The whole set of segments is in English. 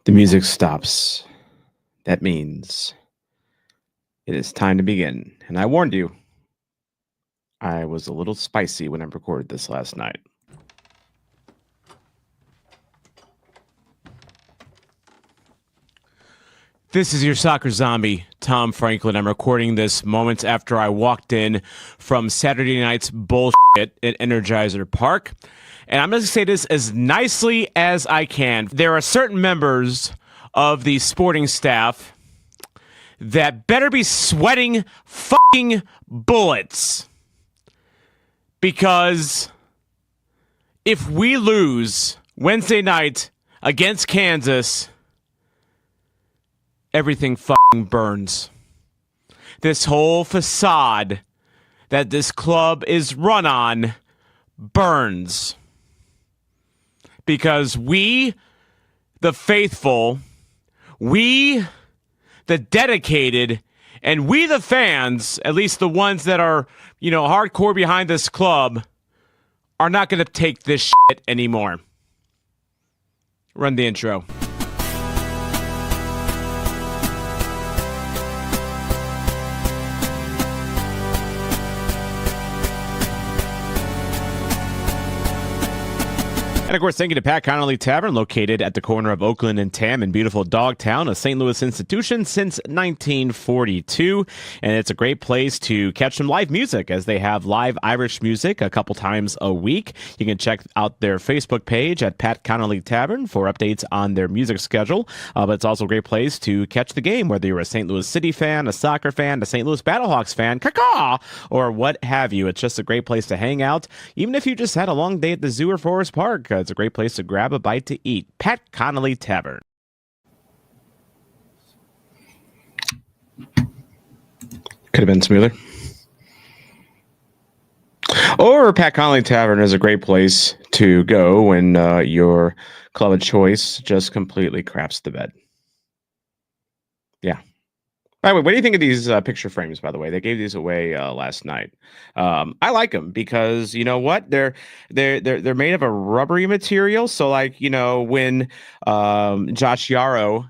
The music stops. That means it is time to begin. And I warned you, I was a little spicy when I recorded this last night. This is your soccer zombie, Tom Franklin. I'm recording this moments after I walked in from Saturday night's bullshit at Energizer Park. And I'm going to say this as nicely as I can. There are certain members of the sporting staff that better be sweating fucking bullets. Because if we lose Wednesday night against Kansas, everything fucking burns. This whole facade that this club is run on burns. Because we, the faithful, we, the dedicated, and we, the fans, at least the ones that are, hardcore behind this club, are not going to take this shit anymore. Run the intro. And of course, thank you to Pat Connolly Tavern, located at the corner of Oakland and Tam in beautiful Dogtown, a St. Louis institution since 1942. And it's a great place to catch some live music, as they have live Irish music a couple times a week. You can check out their Facebook page at Pat Connolly Tavern for updates on their music schedule. But it's also a great place to catch the game, whether you're a St. Louis City fan, a soccer fan, a St. Louis Battlehawks fan, caw, or what have you. It's just a great place to hang out, even if you just had a long day at the zoo or Forest Park. It's a great place to grab a bite to eat. Pat Connolly Tavern. Could have been smoother. Or Pat Connolly Tavern is a great place to go when your club of choice just completely craps the bed. Yeah. By the way, what do you think of these picture frames, by the way? They gave these away last night. I like them because, you know what? They're made of a rubbery material. So, like, when Josh Yarrow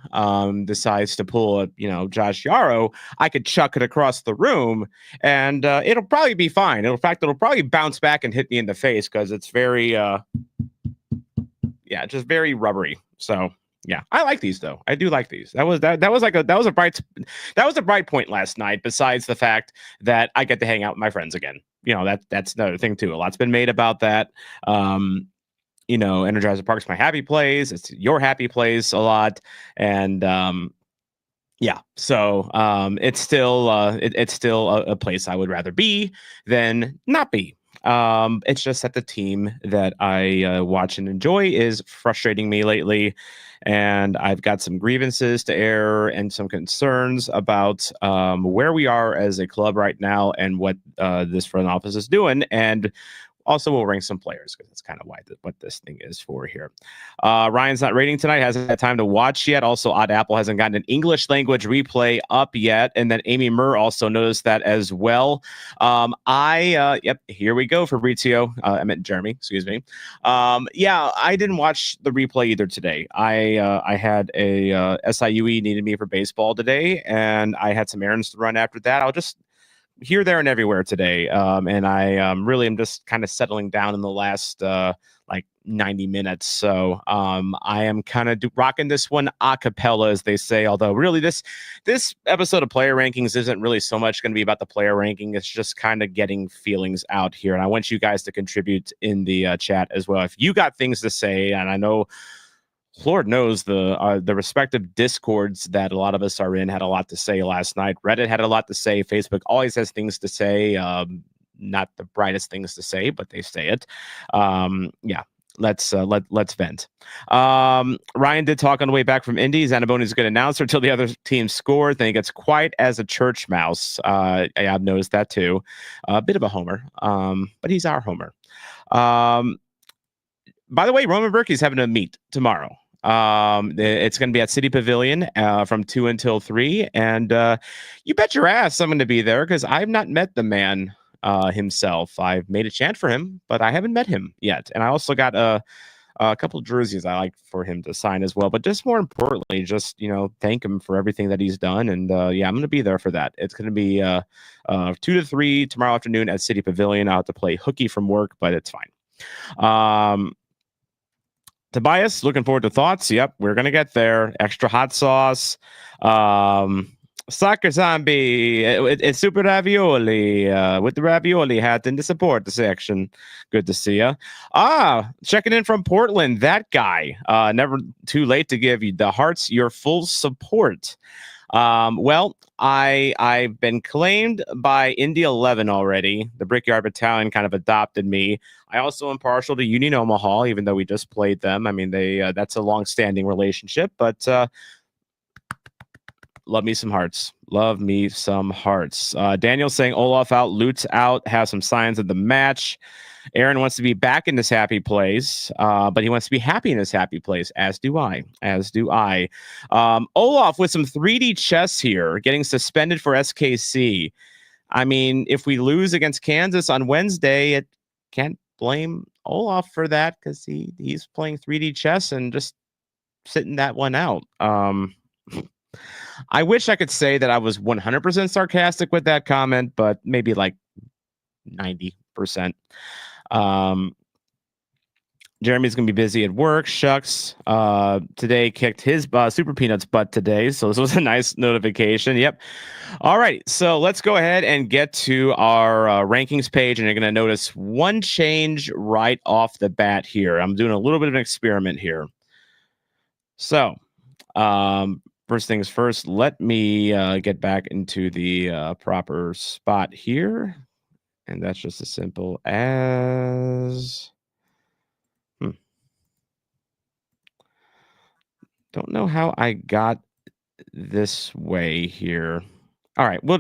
decides to pull a, Josh Yarrow, I could chuck it across the room and it'll probably be fine. In fact, it'll probably bounce back and hit me in the face because it's very, just very rubbery. So. Yeah, I like these though. I do like these. That was a bright point last night. Besides the fact that I get to hang out with my friends again. That's another thing too. A lot's been made about that. Energizer Park's my happy place. It's your happy place a lot, and So it's still it's still a place I would rather be than not be. It's just that the team that I watch and enjoy is frustrating me lately. And I've got some grievances to air and some concerns about where we are as a club right now and what this front office is doing. And also, we'll rank some players because that's kind of what this thing is for here. Ryan's not rating tonight, hasn't had time to watch yet. Also, Odd Apple hasn't gotten an English language replay up yet. And then Amy Murr also noticed that as well. Here we go, Fabrizio. I meant Jeremy, excuse me. I didn't watch the replay either today. I had a SIUE needed me for baseball today, and I had some errands to run after that. I'll just here, there, and everywhere today. And I really am just kind of settling down in the last 90 minutes. So I am kind of rocking this one a cappella, as they say. Although really this episode of Player Rankings isn't really so much going to be about the player ranking. It's just kind of getting feelings out here. And I want you guys to contribute in the chat as well. If you got things to say, and I know Lord knows the respective discords that a lot of us are in had a lot to say last night. Reddit had a lot to say. Facebook always has things to say. Not the brightest things to say, but they say it. Let's vent. Ryan did talk on the way back from Indy. Zanaboni is a good announcer until the other team scored. Then he gets quiet as a church mouse. I've noticed that too. A bit of a homer, but he's our homer. By the way, Roman Berkey's having a meet tomorrow. It's going to be at City Pavilion from 2 until 3. And you bet your ass I'm going to be there because I've not met the man himself. I've made a chant for him, but I haven't met him yet. And I also got A couple of jerseys I like for him to sign as well. But just more importantly, just thank him for everything that he's done. And yeah, I'm going to be there for that. It's going to be 2 to 3 tomorrow afternoon at City Pavilion. I'll have to play hooky from work, but it's fine. Tobias, looking forward to thoughts. Yep, we're going to get there. Extra hot sauce. Soccer Zombie, it's Super Ravioli with the ravioli hat in the support section. Good to see you. Checking in from Portland, that guy. Never too late to give you the Hearts your full support. Well, I've been claimed by Indy 11 already. The Brickyard Battalion kind of adopted me. I also am partial to Union Omaha, even though we just played them. I mean, that's a long-standing relationship, but love me some Hearts. Love me some Hearts. Daniel saying Olaf out, Lutz out, have some signs of the match. Aaron wants to be back in this happy place, but he wants to be happy in this happy place, as do I. Olaf with some 3D chess here, getting suspended for SKC. I mean, if we lose against Kansas on Wednesday, it can't blame Olaf for that because he's playing 3D chess and just sitting that one out. I wish I could say that I was 100% sarcastic with that comment, but maybe like 90%. Jeremy's going to be busy at work. Shucks. Today kicked his Super Peanuts butt today, so this was a nice notification. Yep. All right, so let's go ahead and get to our rankings page, and you're going to notice one change right off the bat here. I'm doing a little bit of an experiment here. So, first things first, let me get back into the proper spot here. And that's just as simple as... Don't know how I got this way here. All right, we'll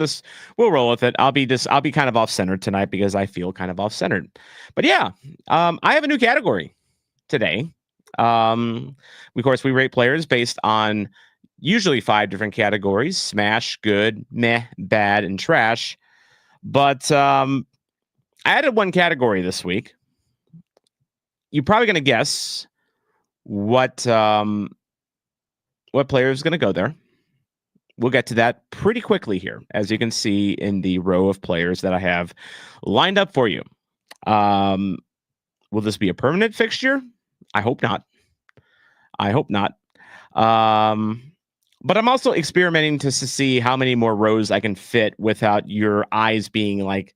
roll with it. I'll be kind of off-centered tonight because I feel kind of off-centered. But yeah, I have a new category today. Of course, we rate players based on usually 5 different categories: smash, good, meh, bad, and trash. But I added one category this week. You're probably going to guess what player is going to go there. We'll get to that pretty quickly here, as you can see in the row of players that I have lined up for you. Will this be a permanent fixture? I hope not. But I'm also experimenting to see how many more rows I can fit without your eyes being like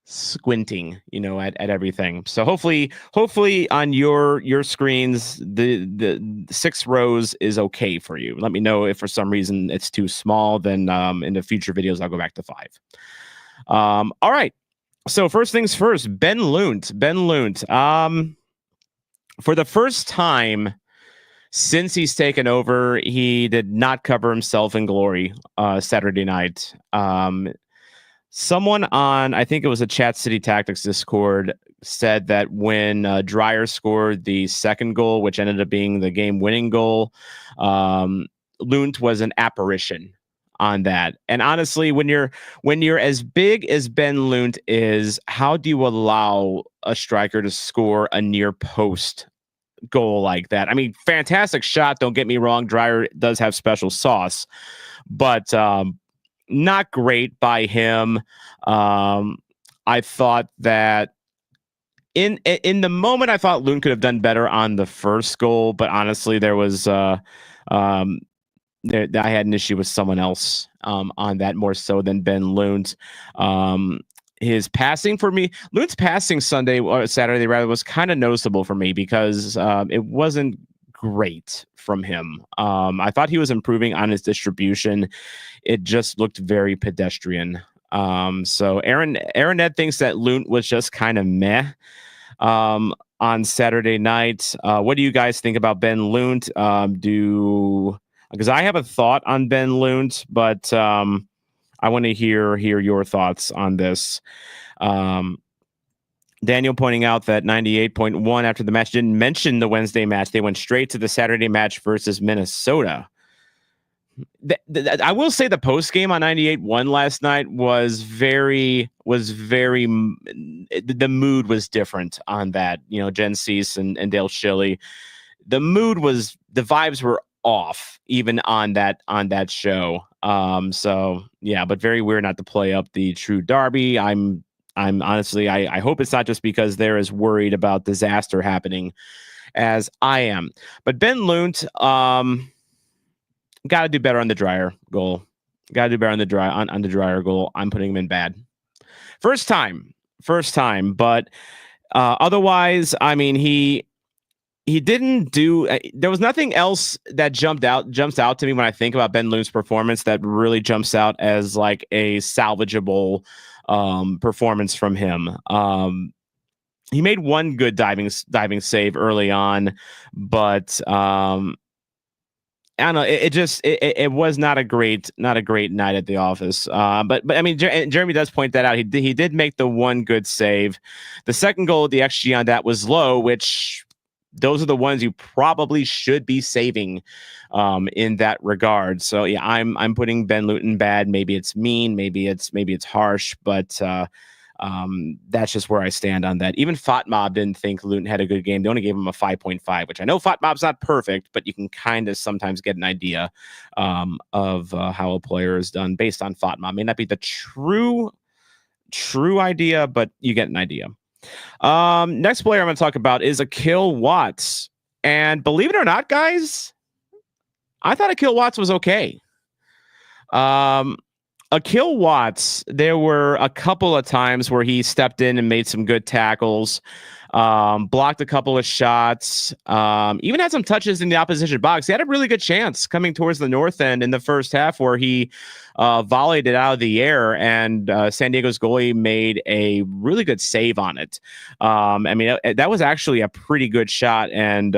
squinting, at everything. So hopefully on your screens, the 6 rows is okay for you. Let me know if for some reason it's too small. Then in the future videos, I'll go back to 5. All right. So first things first, Ben Lunt. For the first time since he's taken over, he did not cover himself in glory Saturday night. Someone on, I think it was a Chat City Tactics Discord, said that when Dreyer scored the second goal, which ended up being the game-winning goal, Lunt was an apparition on that. And honestly, when you're as big as Ben Lunt is, how do you allow a striker to score a near post goal like that? I mean, fantastic shot, don't get me wrong. Dreyer does have special sauce, but not great by him. I thought that in the moment, I thought Lunt could have done better on the first goal, but honestly, there was I had an issue with someone else on that more so than Ben Lunt. His passing for me, Lunt's passing Saturday rather, was kind of noticeable for me because it wasn't great from him. I thought he was improving on his distribution. It just looked very pedestrian. So Aaron Ned thinks that Lunt was just kind of meh on Saturday night. What do you guys think about Ben Lunt? Because I have a thought on Ben Lunt, but I want to hear your thoughts on this. Daniel pointing out that 98.1 after the match didn't mention the Wednesday match. They went straight to the Saturday match versus Minnesota. I will say the post game on 98.1 last night was very. The mood was different on that. Jen Cease and Dale Schilly. The vibes were off even on that show. So yeah, but very weird not to play up the true derby. I'm honestly, I hope it's not just because they're as worried about disaster happening as I am. But Ben Lunt, got to do better on the Dryer goal. Got to do better on the Dryer goal. I'm putting him in bad. First time, but otherwise, I mean, he didn't do. There was nothing else that jumps out to me when I think about Ben Lunt's performance that really jumps out as like a salvageable performance from him. He made one good diving save early on, but I don't know. It was not a great night at the office. But I mean, Jeremy does point that out. He did make the one good save. The second goal, the XG on that was low, which those are the ones you probably should be saving in that regard. So yeah, I'm putting Ben Luton bad. Maybe it's mean, maybe it's harsh, but that's just where I stand on that. Even FOTMob didn't think Luton had a good game. They only gave him a 5.5, which I know FOTMob's not perfect, but you can kind of sometimes get an idea of how a player is done based on FOTMob. May not be the true idea, but you get an idea. Next player I'm going to talk about is Akil Watts. And believe it or not, guys, I thought Akil Watts was okay. Akil Watts, there were a couple of times where he stepped in and made some good tackles, blocked a couple of shots, even had some touches in the opposition box. He had a really good chance coming towards the north end in the first half where he volleyed it out of the air, and San Diego's goalie made a really good save on it. I mean, that was actually a pretty good shot, and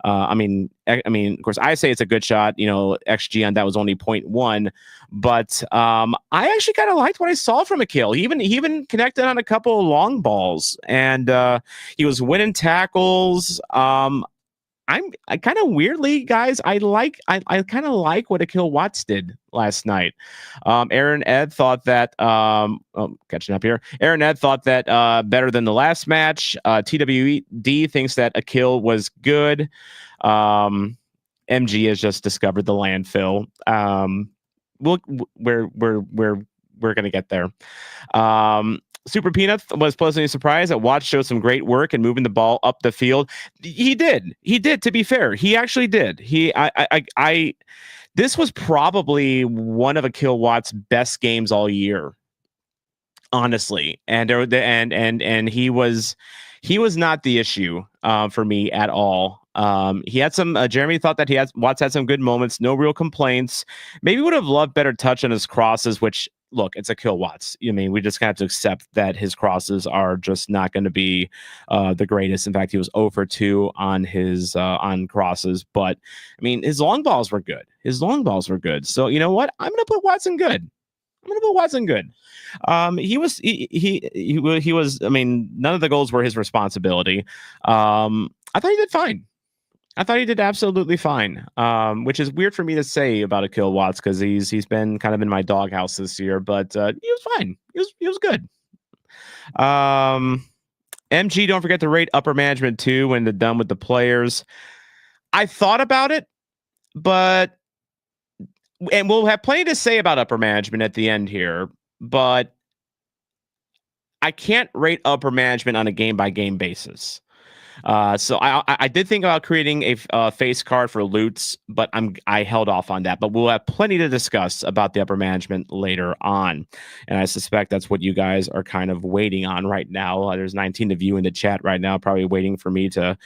I mean, of course, I say it's a good shot. XG on that was only 0.1, but I actually kind of liked what I saw from Akil. He even connected on a couple of long balls, and he was winning tackles. I kind of weirdly, guys, I kind of like what Akil Watts did last night. Aaron Ed thought that catching up here. Aaron Ed thought that better than the last match. TWD thinks that Akil was good. MG has just discovered the landfill. We're gonna get there. Super Peanut was pleasantly surprised that Watts showed some great work in moving the ball up the field. He did. To be fair, he actually did. This was probably one of Akil Watts' best games all year, honestly. And he was not the issue for me at all. He had some. Jeremy thought that Watts had some good moments. No real complaints. Maybe would have loved better touch on his crosses, which. Look, it's Akil Watts. I mean, we just have to accept that his crosses are just not going to be the greatest. In fact, he was 0 for 2 on his on crosses. But I mean, his long balls were good. So you know what? I'm going to put Watson good. He was. I mean, none of the goals were his responsibility. I thought he did fine. I thought he did absolutely fine, which is weird for me to say about Akil Watts because he's been kind of in my doghouse this year, but he was fine. He was good. MG, don't forget to rate upper management too when they're done with the players. I thought about it, and we'll have plenty to say about upper management at the end here, but I can't rate upper management on a game-by-game basis. So I did think about creating a face card for Lutz, but I held off on that. But we'll have plenty to discuss about the upper management later on, and I suspect that's what you guys are kind of waiting on right now. There's 19 of you in the chat right now, probably waiting for me to,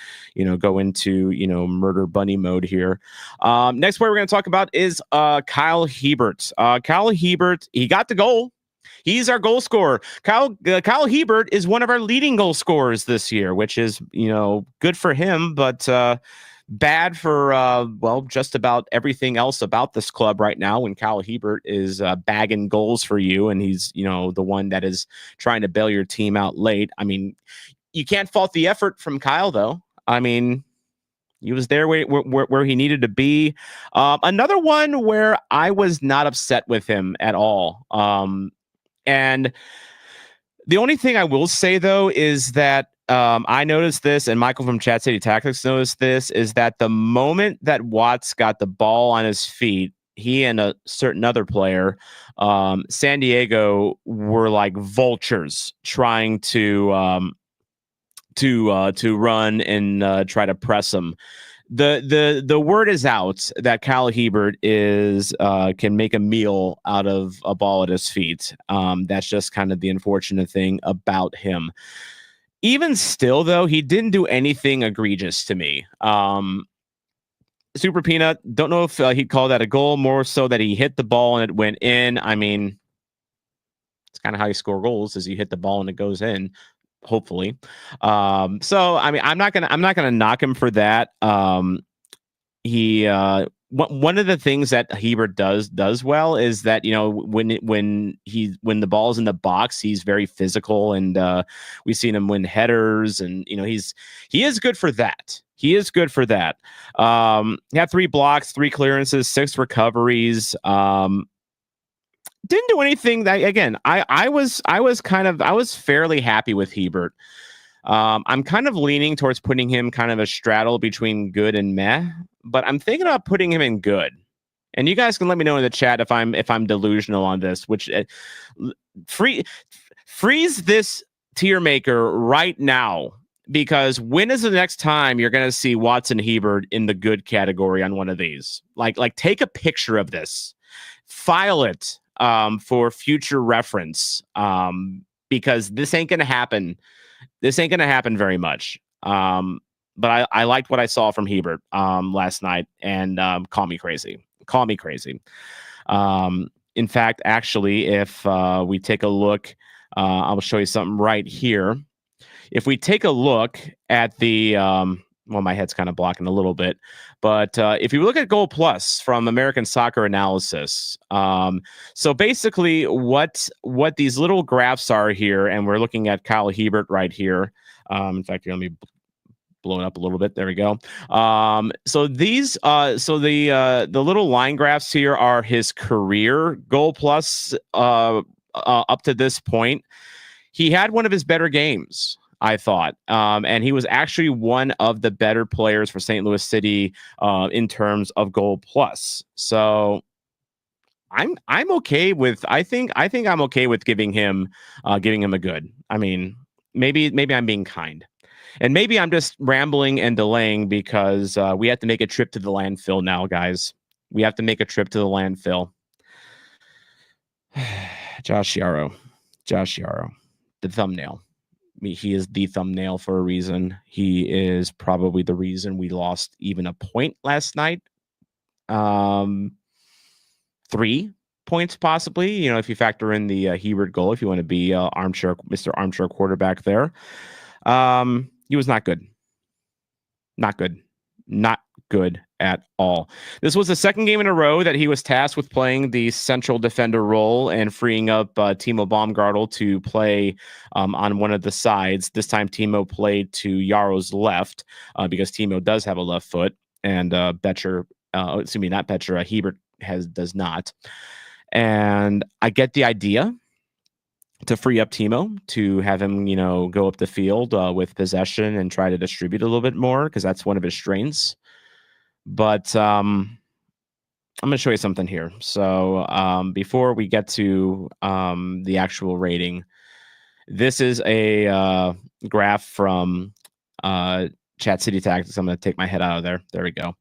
go into murder bunny mode here. Next player we're going to talk about is Kyle Hiebert. Kyle Hiebert, he got the goal. He's our goal scorer. Kyle Hiebert is one of our leading goal scorers this year, which is, good for him, but bad for, just about everything else about this club right now when Kyle Hiebert is bagging goals for you and he's, the one that is trying to bail your team out late. I mean, you can't fault the effort from Kyle, though. I mean, He was there where he needed to be. Another one where I was not upset with him at all. And the only thing I will say, though, is that I noticed this, and Michael from Chat City Tactics noticed this, is that the moment that Watts got the ball on his feet, he and a certain other player, San Diego, were like vultures trying to run and try to press him. The word is out that Kyle Hiebert can make a meal out of a ball at his feet. That's just kind of the unfortunate thing about him. Even still, though, he didn't do anything egregious to me. Super Peanut, don't know if he'd call that a goal, more so that he hit the ball and it went in. I mean, it's kind of how you score goals, is you hit the ball and it goes in, hopefully. So I mean, I'm not gonna knock him for that. One of the things that Hiebert does well is that, you know, when the ball's in the box, he's very physical, and we've seen him win headers, and you know, he is good for that. He is good for that. He had 3 blocks, 3 clearances, 6 recoveries. Didn't do anything that, again, I was fairly happy with Hiebert. I'm kind of leaning towards putting him kind of a straddle between good and meh, but I'm thinking about putting him in good. And you guys can let me know in the chat if I'm delusional on this, which freeze this tier maker right now, because when is the next time you're going to see Watson Hiebert in the good category on one of these? Like take a picture of this, file it for future reference, because this ain't going to happen. This ain't going to happen very much. But I liked what I saw from Hiebert last night, and call me crazy. Call me crazy. In fact, actually, if we take a look, I'll show you something right here. If we take a look at the, well, my head's kind of blocking a little bit, but if you look at Goal Plus from American Soccer Analysis, so basically what these little graphs are here, and we're looking at Kyle Hiebert right here. In fact, here, let me blow it up a little bit. There we go. So these, the little line graphs here are his career Goal Plus up to this point. He had one of his better games, I thought. And he was actually one of the better players for St. Louis City in terms of Goal Plus. So I'm okay with, I think I'm okay with giving him a good. I mean, maybe I'm being kind. And maybe I'm just rambling and delaying because we have to make a trip to the landfill now, guys. We have to make a trip to the landfill. Josh Yaro, the thumbnail. He is the thumbnail for a reason. He is probably the reason we lost even a point last night. 3 points possibly, you know, if you factor in the Hiebert goal, if you want to be Mr. Armchair quarterback there. He was not good. Not good at all. This was the second game in a row that he was tasked with playing the central defender role and freeing up Timo Baumgartel to play on one of the sides. This time Timo played to Yaro's left because Timo does have a left foot, and Hiebert does not. And I get the idea to free up Timo, to have him, you know, go up the field with possession and try to distribute a little bit more, because that's one of his strengths. But I'm going to show you something here. So before we get to the actual rating, this is a graph from Chat City Tactics. I'm going to take my head out of there. There we go.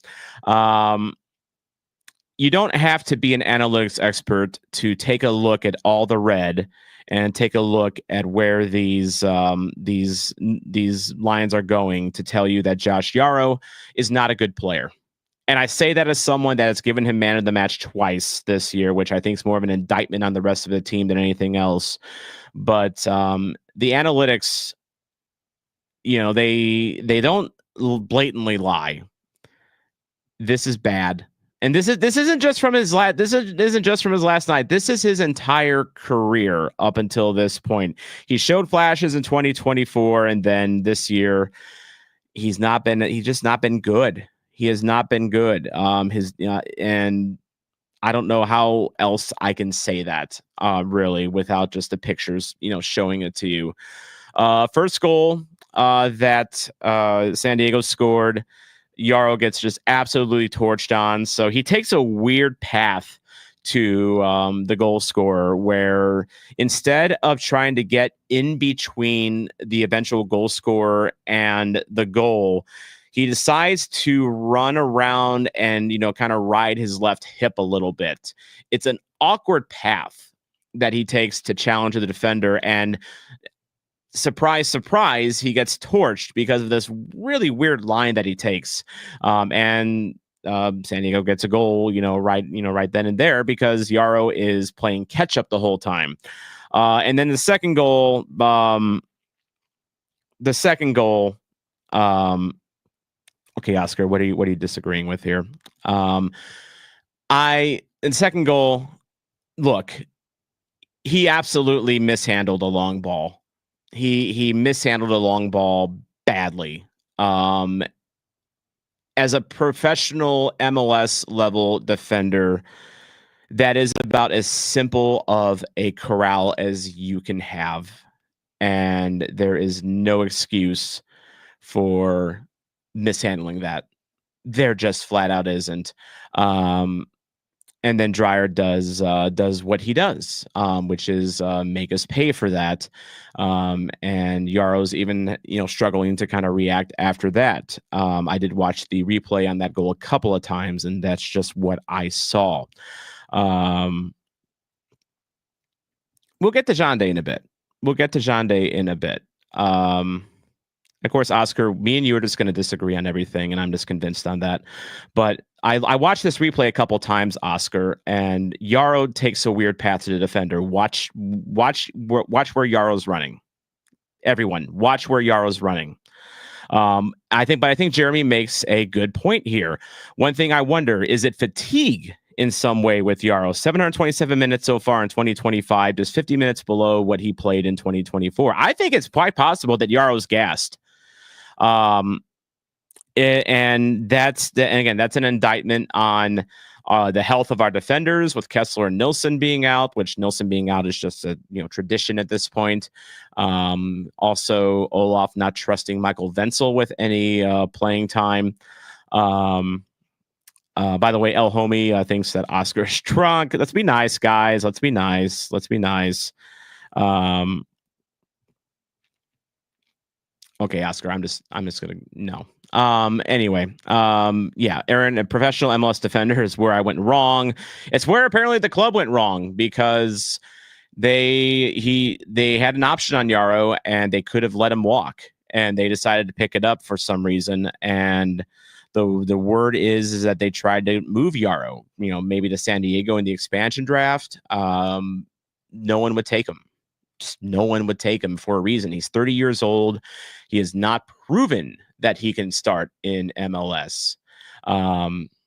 You don't have to be an analytics expert to take a look at all the red and take a look at where these lines are going to tell you that Josh Yaro is not a good player. And I say that as someone that has given him man of the match twice this year, which I think is more of an indictment on the rest of the team than anything else. But the analytics, you know, they don't blatantly lie. This is bad. And this isn't just from his last night. This is his entire career up until this point. He showed flashes in 2024, and then this year he's just not been good. He has not been good. And I don't know how else I can say that, really, without just the pictures, showing it to you. First goal that San Diego scored, Yaro gets just absolutely torched on. So he takes a weird path to the goal scorer, where instead of trying to get in between the eventual goal scorer and the goal, he decides to run around and, kind of ride his left hip a little bit. It's an awkward path that he takes to challenge the defender, and surprise, surprise, he gets torched because of this really weird line that he takes. And San Diego gets a goal, right then and there, because Yaro is playing catch up the whole time. And then the second goal, okay, Oscar, what are you disagreeing with here? In second goal, look, he absolutely mishandled a long ball. He mishandled a long ball badly. As a professional MLS level defender, that is about as simple of a corral as you can have. And there is no excuse for mishandling that. There just flat out isn't. And then Dreyer does what he does, which is make us pay for that. And Yaro's even struggling to kind of react after that. I did watch the replay on that goal a couple of times, and that's just what I saw. We'll get to Jande in a bit. Of course, Oscar, me and you are just going to disagree on everything, and I'm just convinced on that. But I watched this replay a couple times, Oscar, and Yaro takes a weird path to the defender. Watch where Yaro's running. Everyone, watch where Yaro's running. I think Jeremy makes a good point here. One thing I wonder, is it fatigue in some way with Yaro? 727 minutes so far in 2025, just 50 minutes below what he played in 2024. I think it's quite possible that Yaro's gassed. And that's an indictment on the health of our defenders, with Kessler and Nilsson being out, which Nilsson being out is just a tradition at this point. Also, Olaf not trusting Michael Wenzel with any playing time. By the way, El Homie thinks that Oscar's drunk. Let's be nice, guys. Let's be nice. Okay, Oscar, I'm just gonna no. Anyway, yeah, Aaron, a professional MLS defender is where I went wrong. It's where apparently the club went wrong, because they had an option on Yaro and they could have let him walk, and they decided to pick it up for some reason. And the word is that they tried to move Yaro, maybe to San Diego in the expansion draft. No one would take him. Just no one would take him for a reason. He's 30 years old. He has not proven that he can start in MLS. Aaron,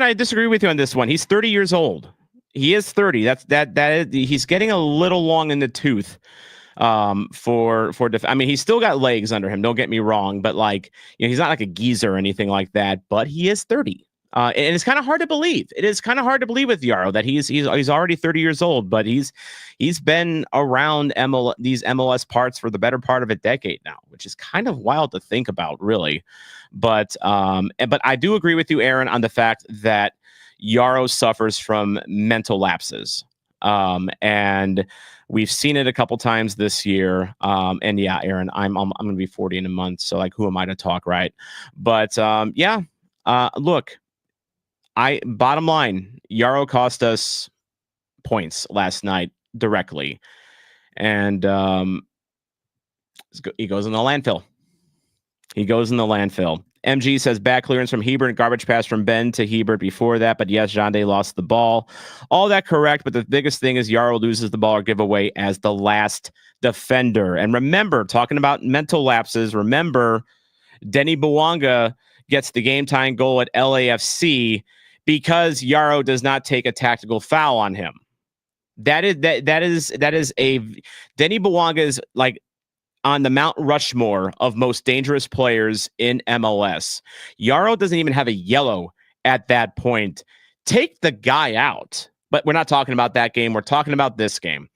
I disagree with you on this one. He's 30 years old. He is 30. He's getting a little long in the tooth. He's still got legs under him. Don't get me wrong, but he's not like a geezer or anything like that. But he is 30. And it's kind of hard to believe. It is kind of hard to believe with Yaro that he's already 30 years old, but he's been around these MLS parts for the better part of a decade now, which is kind of wild to think about, really. But I do agree with you, Aaron, on the fact that Yaro suffers from mental lapses, and we've seen it a couple times this year. And yeah, Aaron, I'm going to be 40 in a month, so who am I to talk, right? But yeah, look. Bottom line, Yaro cost us points last night directly, and he goes in the landfill. MG says back clearance from Hebert, garbage pass from Ben to Hebert before that, but yes, Jande lost the ball. All that correct, but the biggest thing is Yaro loses the ball or giveaway as the last defender. And remember, talking about mental lapses, remember, Denny Bouanga gets the game-tying goal at LAFC because Yaro does not take a tactical foul on him. That is a Denny Bouanga is on the Mount Rushmore of most dangerous players in MLS. Yaro doesn't even have a yellow at that point. Take the guy out. But we're not talking about that game. We're talking about this game.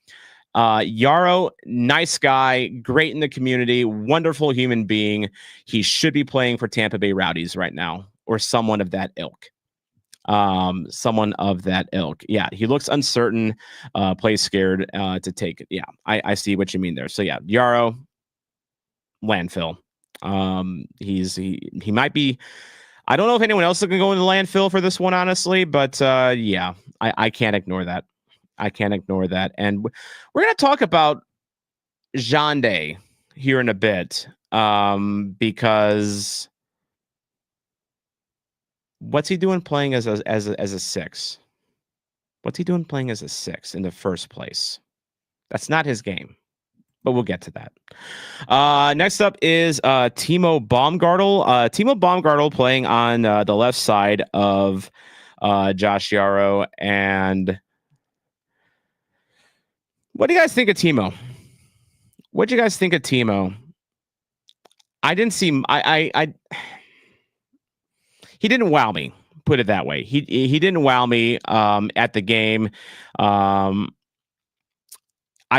Yaro, nice guy, great in the community, wonderful human being. He should be playing for Tampa Bay Rowdies right now, or someone of that ilk. Yeah, he looks uncertain, plays scared to take it. Yeah, I see what you mean there. So yeah, Yaro, landfill. He might be. I don't know if anyone else is going to go in the landfill for this one, honestly, but yeah, I can't ignore that. I can't ignore that. And we're going to talk about Jande here in a bit, because what's he doing playing as a six? What's he doing playing as a six in the first place? That's not his game, but we'll get to that. Next up is Timo Baumgartel. Timo Baumgartel playing on the left side of Josh Yaro. And what do you guys think of Timo? What do you guys think of Timo? I didn't see. He didn't wow me. Put it that way. He didn't wow me at the game. I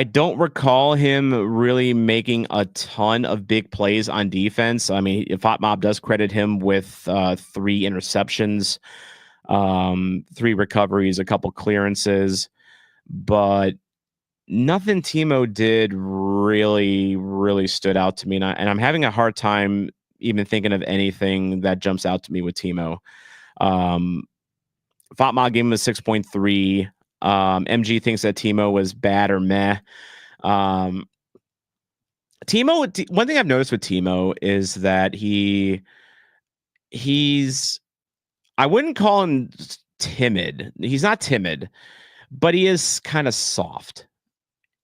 don't recall him really making a ton of big plays on defense. I mean, FotMob does credit him with 3 interceptions, 3 recoveries, a couple clearances, but nothing Timo did really stood out to me. And I'm having a hard time even thinking of anything that jumps out to me with Timo. FotMob gave him a 6.3. MG thinks that Timo was bad or meh. Timo, one thing I've noticed with Timo is that he's, I wouldn't call him timid. He's not timid, but he is kind of soft.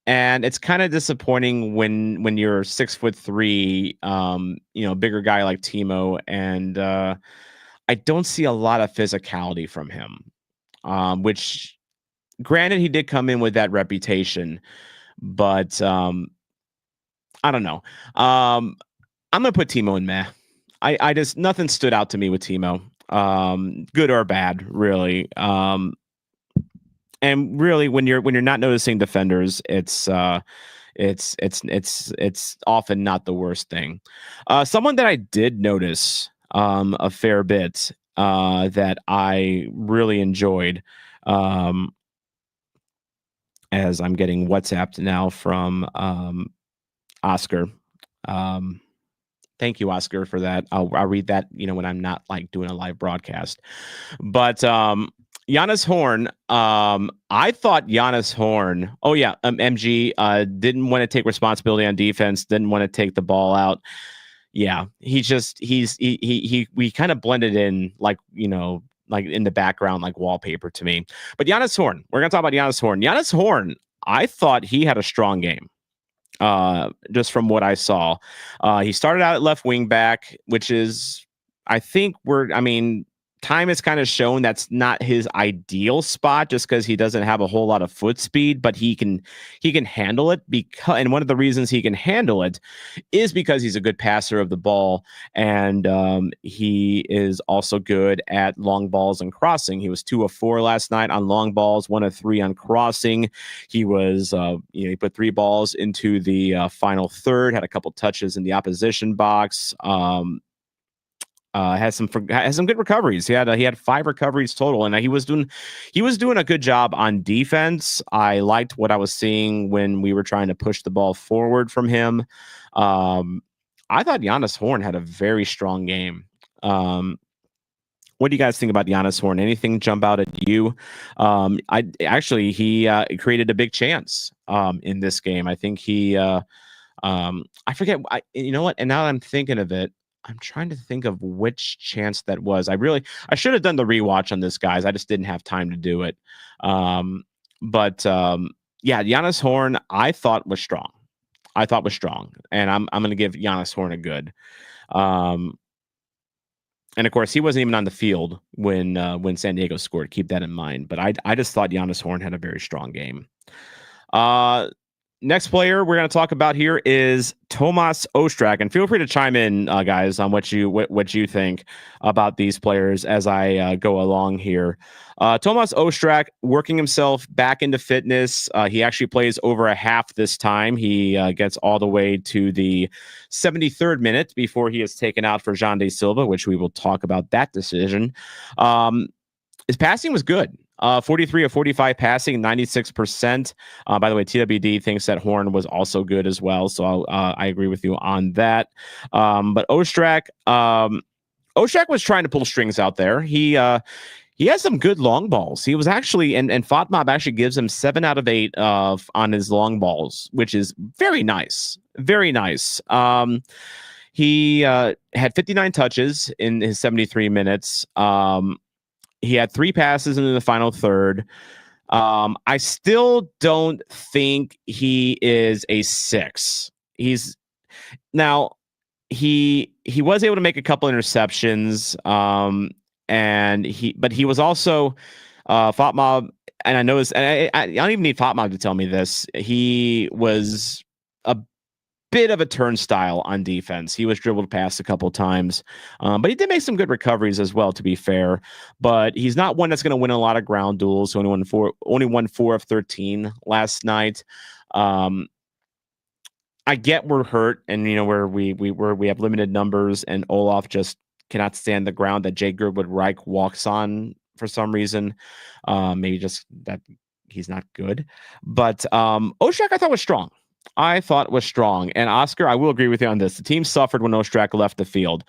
And it's kind of disappointing when you're 6'3", bigger guy like Timo. And I don't see a lot of physicality from him, which, granted, he did come in with that reputation, but I don't know. I'm gonna put Timo in meh. I just, nothing stood out to me with Timo, good or bad, really. And really, when you're not noticing defenders, it's often not the worst thing. Someone that I did notice a fair bit, that I really enjoyed. As I'm getting WhatsApped now from Oscar. Thank you, Oscar, for that. I'll read that, when I'm not like doing a live broadcast. But Giannis Horn, I thought Giannis Horn, MG didn't want to take responsibility on defense, didn't want to take the ball out. Yeah, we kind of blended in like in the background, like wallpaper to me. But Giannis Horn, we're going to talk about Giannis Horn. Giannis Horn, I thought he had a strong game, just from what I saw. He started out at left wing back, which is, time has kind of shown that's not his ideal spot, just because he doesn't have a whole lot of foot speed, but he can handle it. And one of the reasons he can handle it is because he's a good passer of the ball, and he is also good at long balls and crossing. He was 2 of 4 last night on long balls, 1 of 3 on crossing. He was, he put 3 balls into the final third, had a couple touches in the opposition box. Has some good recoveries. He had 5 recoveries total, and he was doing a good job on defense. I liked what I was seeing when we were trying to push the ball forward from him. I thought Giannis Horn had a very strong game. What do you guys think about Giannis Horn? Anything jump out at you? He created a big chance in this game. I think he I forget. You know what? And now that I'm thinking of it, I'm trying to think of which chance that was. I should have done the rewatch on this, guys. I just didn't have time to do it. Yeah, Giannis Horn, I thought was strong. And I'm going to give Giannis Horn a good. And of course, he wasn't even on the field when San Diego scored. Keep that in mind. But I just thought Giannis Horn had a very strong game. Next player we're going to talk about here is Tomas Ostrak, and feel free to chime in, guys, on what you think about these players as I go along here. Tomas Ostrak working himself back into fitness. He actually plays over a half this time. He gets all the way to the 73rd minute before he is taken out for Xande Silva, which we will talk about that decision. His passing was good. 43 of 45 passing, 96%. By the way, TWD thinks that Horn was also good as well. So I agree with you on that. But Ostrak was trying to pull strings out there. He has some good long balls. He was actually, and FOTMOB actually gives him 7 out of 8 on his long balls, which is very nice. Very nice. He had 59 touches in his 73 minutes. He had 3 passes in the final third. I still don't think he is a 6. He was able to make a couple interceptions. But he was also FOTMOB, and I know this, and I don't even need FOTMOB to tell me this. He was a bit of a turnstile on defense. He was dribbled past a couple times, but he did make some good recoveries as well, to be fair. But he's not one that's going to win a lot of ground duels. So only won 4 of 13 last night. I get we're hurt, and where we have limited numbers, and Olaf just cannot stand the ground that Jay Gerwood Reich walks on for some reason. Maybe just that he's not good. But Ostrak I thought was strong. And Oscar, I will agree with you on this. The team suffered when Ostrak left the field.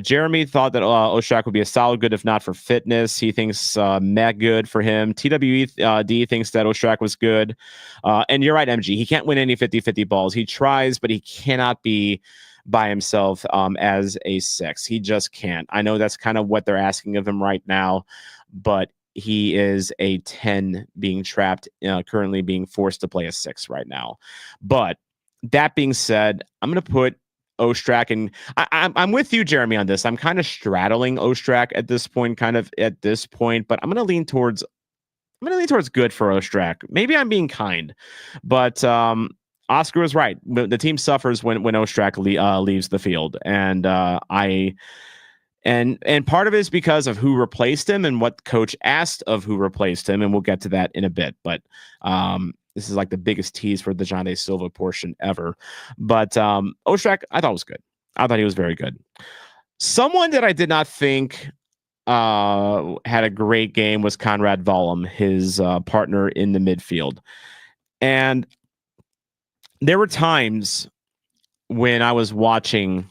Jeremy thought that Ostrak would be a solid good if not for fitness. He thinks Meg good for him. TWD thinks that Ostrak was good. And you're right, MG. He can't win any 50-50 balls. He tries, but he cannot be by himself as a 6. He just can't. I know that's kind of what they're asking of him right now, but he is a 10 being trapped, currently being forced to play a 6 right now. But that being said, I'm going to put Ostrak, and I'm with you, Jeremy, on this. I'm kind of straddling Ostrak at this point, but I'm going to lean towards good for Ostrak. Maybe I'm being kind, but Oscar was right. The team suffers when Ostrak leaves the field, and And part of it is because of who replaced him and what coach asked of who replaced him. And we'll get to that in a bit. But this is like the biggest tease for the Xande Silva portion ever. But Ostrak, I thought was good. I thought he was very good. Someone that I did not think had a great game was Conrad Vollum, his partner in the midfield. And there were times when I was watching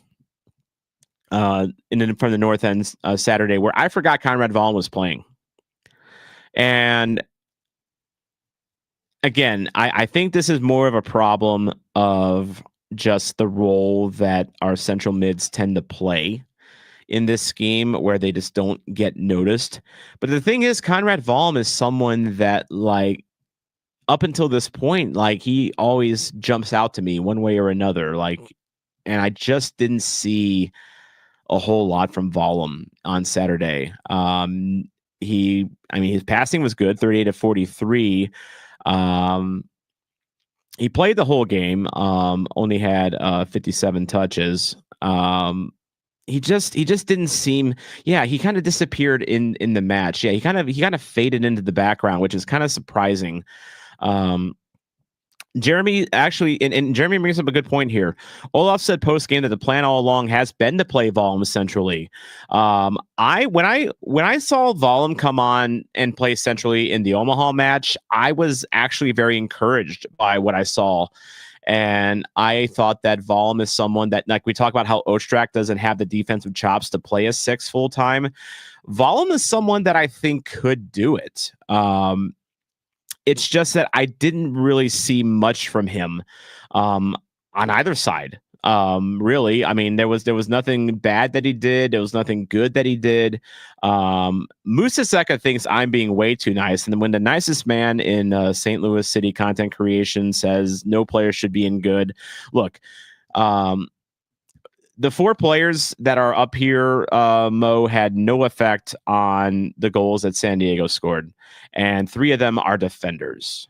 from the north end Saturday where I forgot Conrad Vollum was playing. And again, I think this is more of a problem of just the role that our central mids tend to play in this scheme, where they just don't get noticed. But the thing is, Conrad Vollum is someone that, like, up until this point, like, he always jumps out to me one way or another. Like, and I just didn't see a whole lot from Vollum on Saturday. His passing was good, 38 of 43. He played the whole game, only had 57 touches. He just didn't seem. Yeah, he kind of disappeared in the match. Yeah, he kind of faded into the background, which is kind of surprising. Jeremy actually, and Jeremy brings up a good point here. Olaf said post game that the plan all along has been to play Vollum centrally. When I saw Vollum come on and play centrally in the Omaha match, I was actually very encouraged by what I saw. And I thought that Vollum is someone that, like we talk about how Ostrak doesn't have the defensive chops to play a 6 full time. Vollum is someone that I think could do it. It's just that I didn't really see much from him on either side. Really, I mean, there was nothing bad that he did. There was nothing good that he did. Musa Seka thinks I'm being way too nice. And then when the nicest man in St. Louis City content creation says no player should be in good, look, the 4 players that are up here, Mo, had no effect on the goals that San Diego scored. And 3 of them are defenders.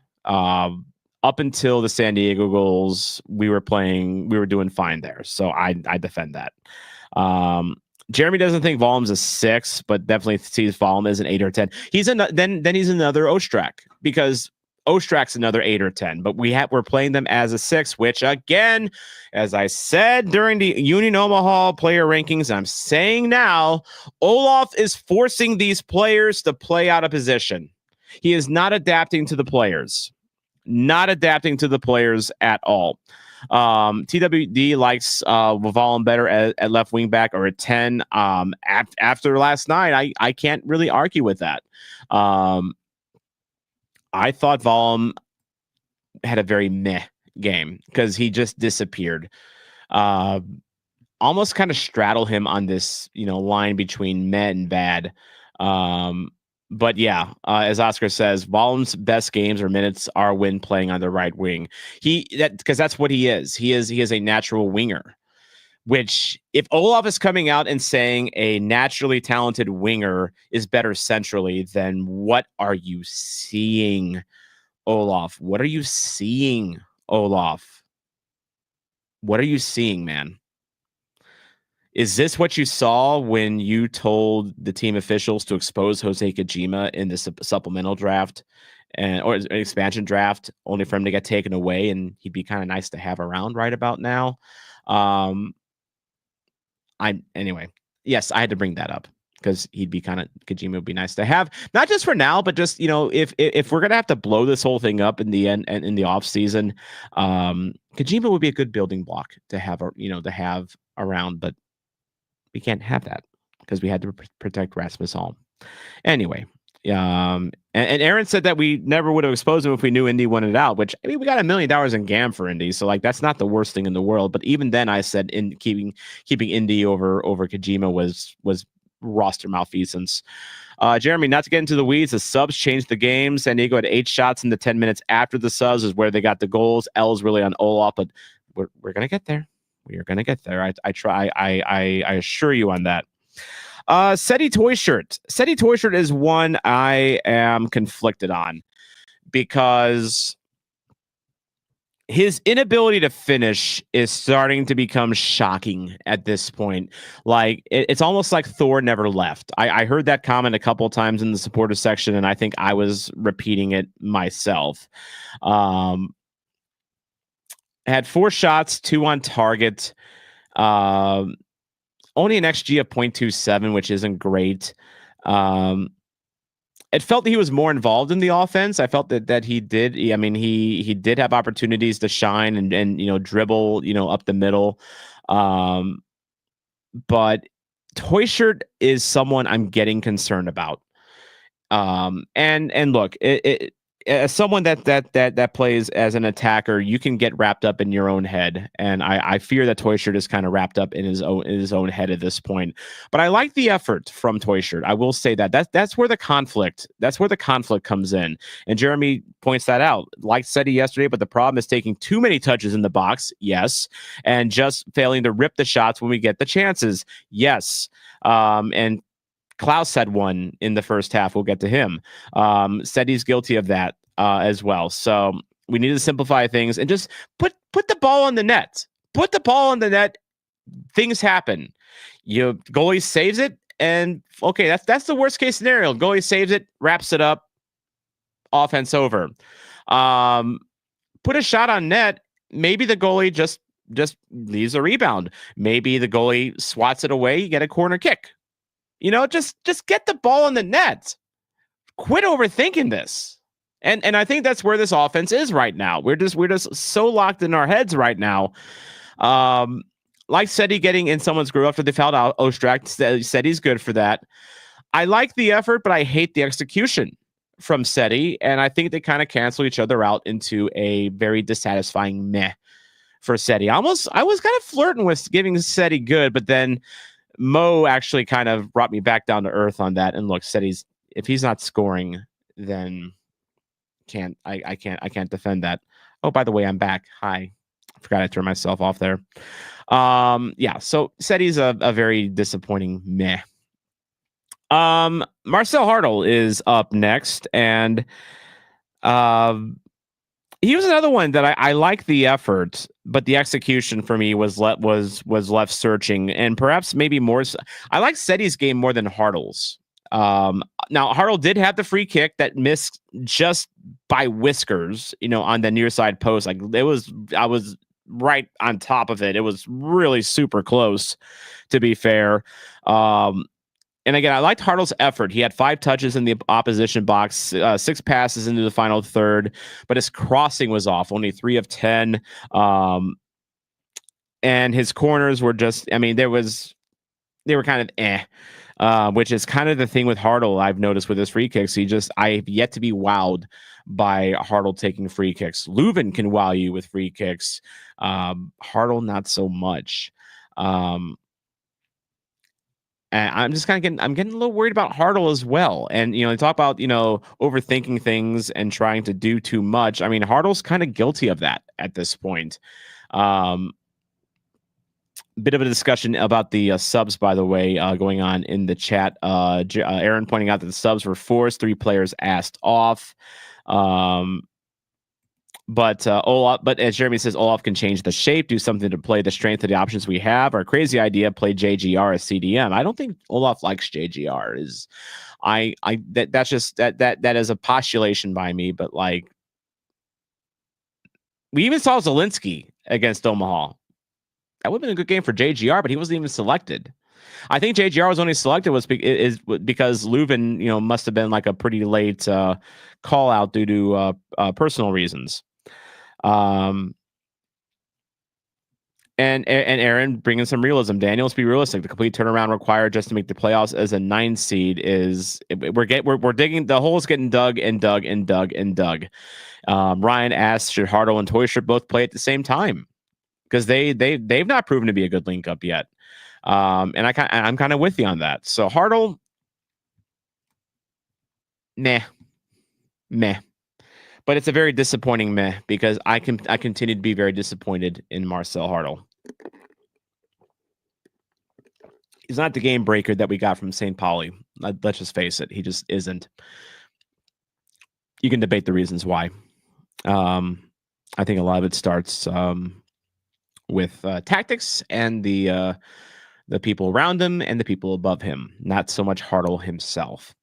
up until the San Diego goals, we were doing fine there. So I defend that. Jeremy doesn't think Volum's a 6, but definitely sees Volum as an 8 or 10. He's then he's another Ostrak, because Ostrak's another 8 or 10, but we're playing them as a 6, which again, as I said during the Union Omaha player rankings, I'm saying now, Olaf is forcing these players to play out of position. He is not adapting to the players. Not adapting to the players at all. TWD likes Volum better at left wing back or at 10. After last night, I can't really argue with that. I thought Volum had a very meh game because he just disappeared. Almost kind of straddle him on this, line between meh and bad. But yeah, as Oscar says, Volum's best games or minutes are when playing on the right wing. Because that's what he is. He is a natural winger. Which, if Olaf is coming out and saying a naturally talented winger is better centrally, then what are you seeing, Olaf? What are you seeing, Olaf? What are you seeing, man? Is this what you saw when you told the team officials to expose Jose Kojima in the supplemental draft or an expansion draft, only for him to get taken away and he'd be kind of nice to have around right about now? Anyway, yes, I had to bring that up because Kojima would be nice to have, not just for now, but just, if we're going to have to blow this whole thing up in the end and in the off season, Kojima would be a good building block to have around, but we can't have that because we had to protect Rasmus Holm. Anyway, and Aaron said that we never would have exposed him if we knew Indy wanted out, which, I mean, we got $1 million in GAM for Indy. So that's not the worst thing in the world. But even then I said keeping Indy over Kojima was roster malfeasance. Jeremy, not to get into the weeds, the subs changed the game. San Diego had 8 shots in the 10 minutes after the subs is where they got the goals. L's really on Olaf, but we're going to get there. We are going to get there. I assure you on that. Seti Toy Shirt. Seti Toy Shirt is one I am conflicted on because his inability to finish is starting to become shocking at this point. It's almost like Thor never left. I heard that comment a couple of times in the supporter section, and I think I was repeating it myself. Had 4 shots, 2 on target. Only an XG of 0.27, which isn't great. It felt that he was more involved in the offense. I felt that he did. I mean, he did have opportunities to shine and dribble up the middle. But Toy Shirt is someone I'm getting concerned about. And look, as someone that plays as an attacker, you can get wrapped up in your own head, and I fear that Toy Shirt is kind of wrapped up in his own head at this point. But I like the effort from Toy Shirt. I will say that's where the conflict comes in. And Jeremy points that out. Like Seti yesterday, but the problem is taking too many touches in the box, yes, and just failing to rip the shots when we get the chances, yes. And Klaus had one in the first half. We'll get to him. Said he's guilty of that as well. So we need to simplify things and just put the ball on the net. Put the ball on the net. Things happen. Goalie saves it, and okay, that's the worst case scenario. Goalie saves it, wraps it up, offense over. Put a shot on net. Maybe the goalie just leaves a rebound. Maybe the goalie swats it away. You get a corner kick. Just get the ball on the net. Quit overthinking this. And I think that's where this offense is right now. We're just so locked in our heads right now. Like Seti getting in someone's groove after they fouled out Ostrak, said he's good for that. I like the effort, but I hate the execution from Seti, and I think they kind of cancel each other out into a very dissatisfying meh for Seti. I was kind of flirting with giving Seti good, but then Mo actually kind of brought me back down to earth on that. And look, if he's not scoring, then I can't defend that. Oh, by the way, I'm back. Hi. I forgot I turned myself off there. Yeah, so Seti's a very disappointing meh. Marcel Hartl is up next, and he he was another one that I like the effort, but the execution for me was left searching, and perhaps maybe more. I like Seti's game more than Hartle's. Now Hartle did have the free kick that missed just by whiskers, on the near side post. Like I was right on top of it. It was really super close, to be fair. And again, I liked Hartle's effort. He had 5 touches in the opposition box, 6 passes into the final third, but his crossing was off, only 3 of 10. And his corners were just, they were kind of which is kind of the thing with Hartle I've noticed with his free kicks. I've yet to be wowed by Hartle taking free kicks. Leuven can wow you with free kicks. Hartle, not so much. And I'm just getting a little worried about Hartle as well. And, they talk about, overthinking things and trying to do too much. I mean, Hartle's kind of guilty of that at this point. Bit of a discussion about the subs, by the way, going on in the chat. Aaron pointing out that the subs were forced, 3 players asked off. But as Jeremy says, Olaf can change the shape, do something to play the strength of the options we have. Our crazy idea, play JGR as CDM. I don't think Olaf likes JGR. That's just that is a postulation by me. But like, we even saw Zielinski against Omaha. That would have been a good game for JGR, but he wasn't even selected. I think JGR was only selected because Leuven, must have been like a pretty late call out due to personal reasons. And Aaron bringing some realism. Daniels, be realistic. The complete turnaround required just to make the playoffs as a 9 seed is we're digging, the hole's getting dug and dug and dug and dug. Ryan asks, should Hartle and Teuscher both play at the same time? Because they've not proven to be a good link up yet. And I'm kind of with you on that. So Hartle, meh. But it's a very disappointing meh, because I continue to be very disappointed in Marcel Hartle. He's not the game breaker that we got from St. Pauli. Let's just face it. He just isn't. You can debate the reasons why. I think a lot of it starts with tactics and the people around him and the people above him, not so much Hartle himself.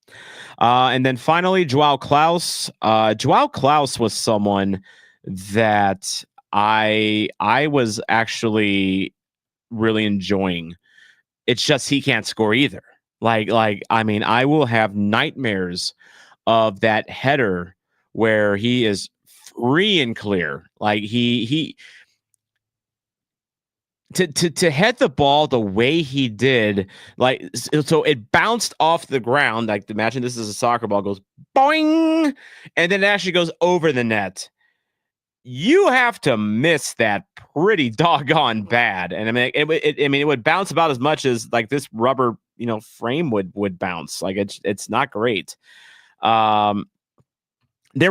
And then finally, Joao Klaus. Joao Klaus was someone that I was actually really enjoying. It's just he can't score either. I will have nightmares of that header where he is free and clear. Like he to head the ball the way he did, so it bounced off the ground. Like, imagine this is a soccer ball, goes boing, and then it actually goes over the net. You have to miss that pretty doggone bad. And I mean, it would bounce about as much as like this rubber, frame would bounce. Like it's not great. There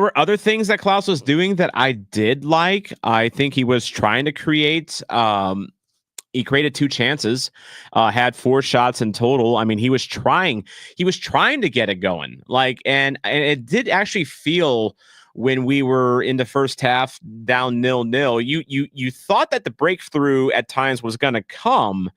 were other things that Klaus was doing that I did like. I think he was trying to create. He created 2 chances, had 4 shots in total. I mean, he was trying to get it going. And it did actually feel, when we were in the first half down 0-0, you thought that the breakthrough at times was going to come.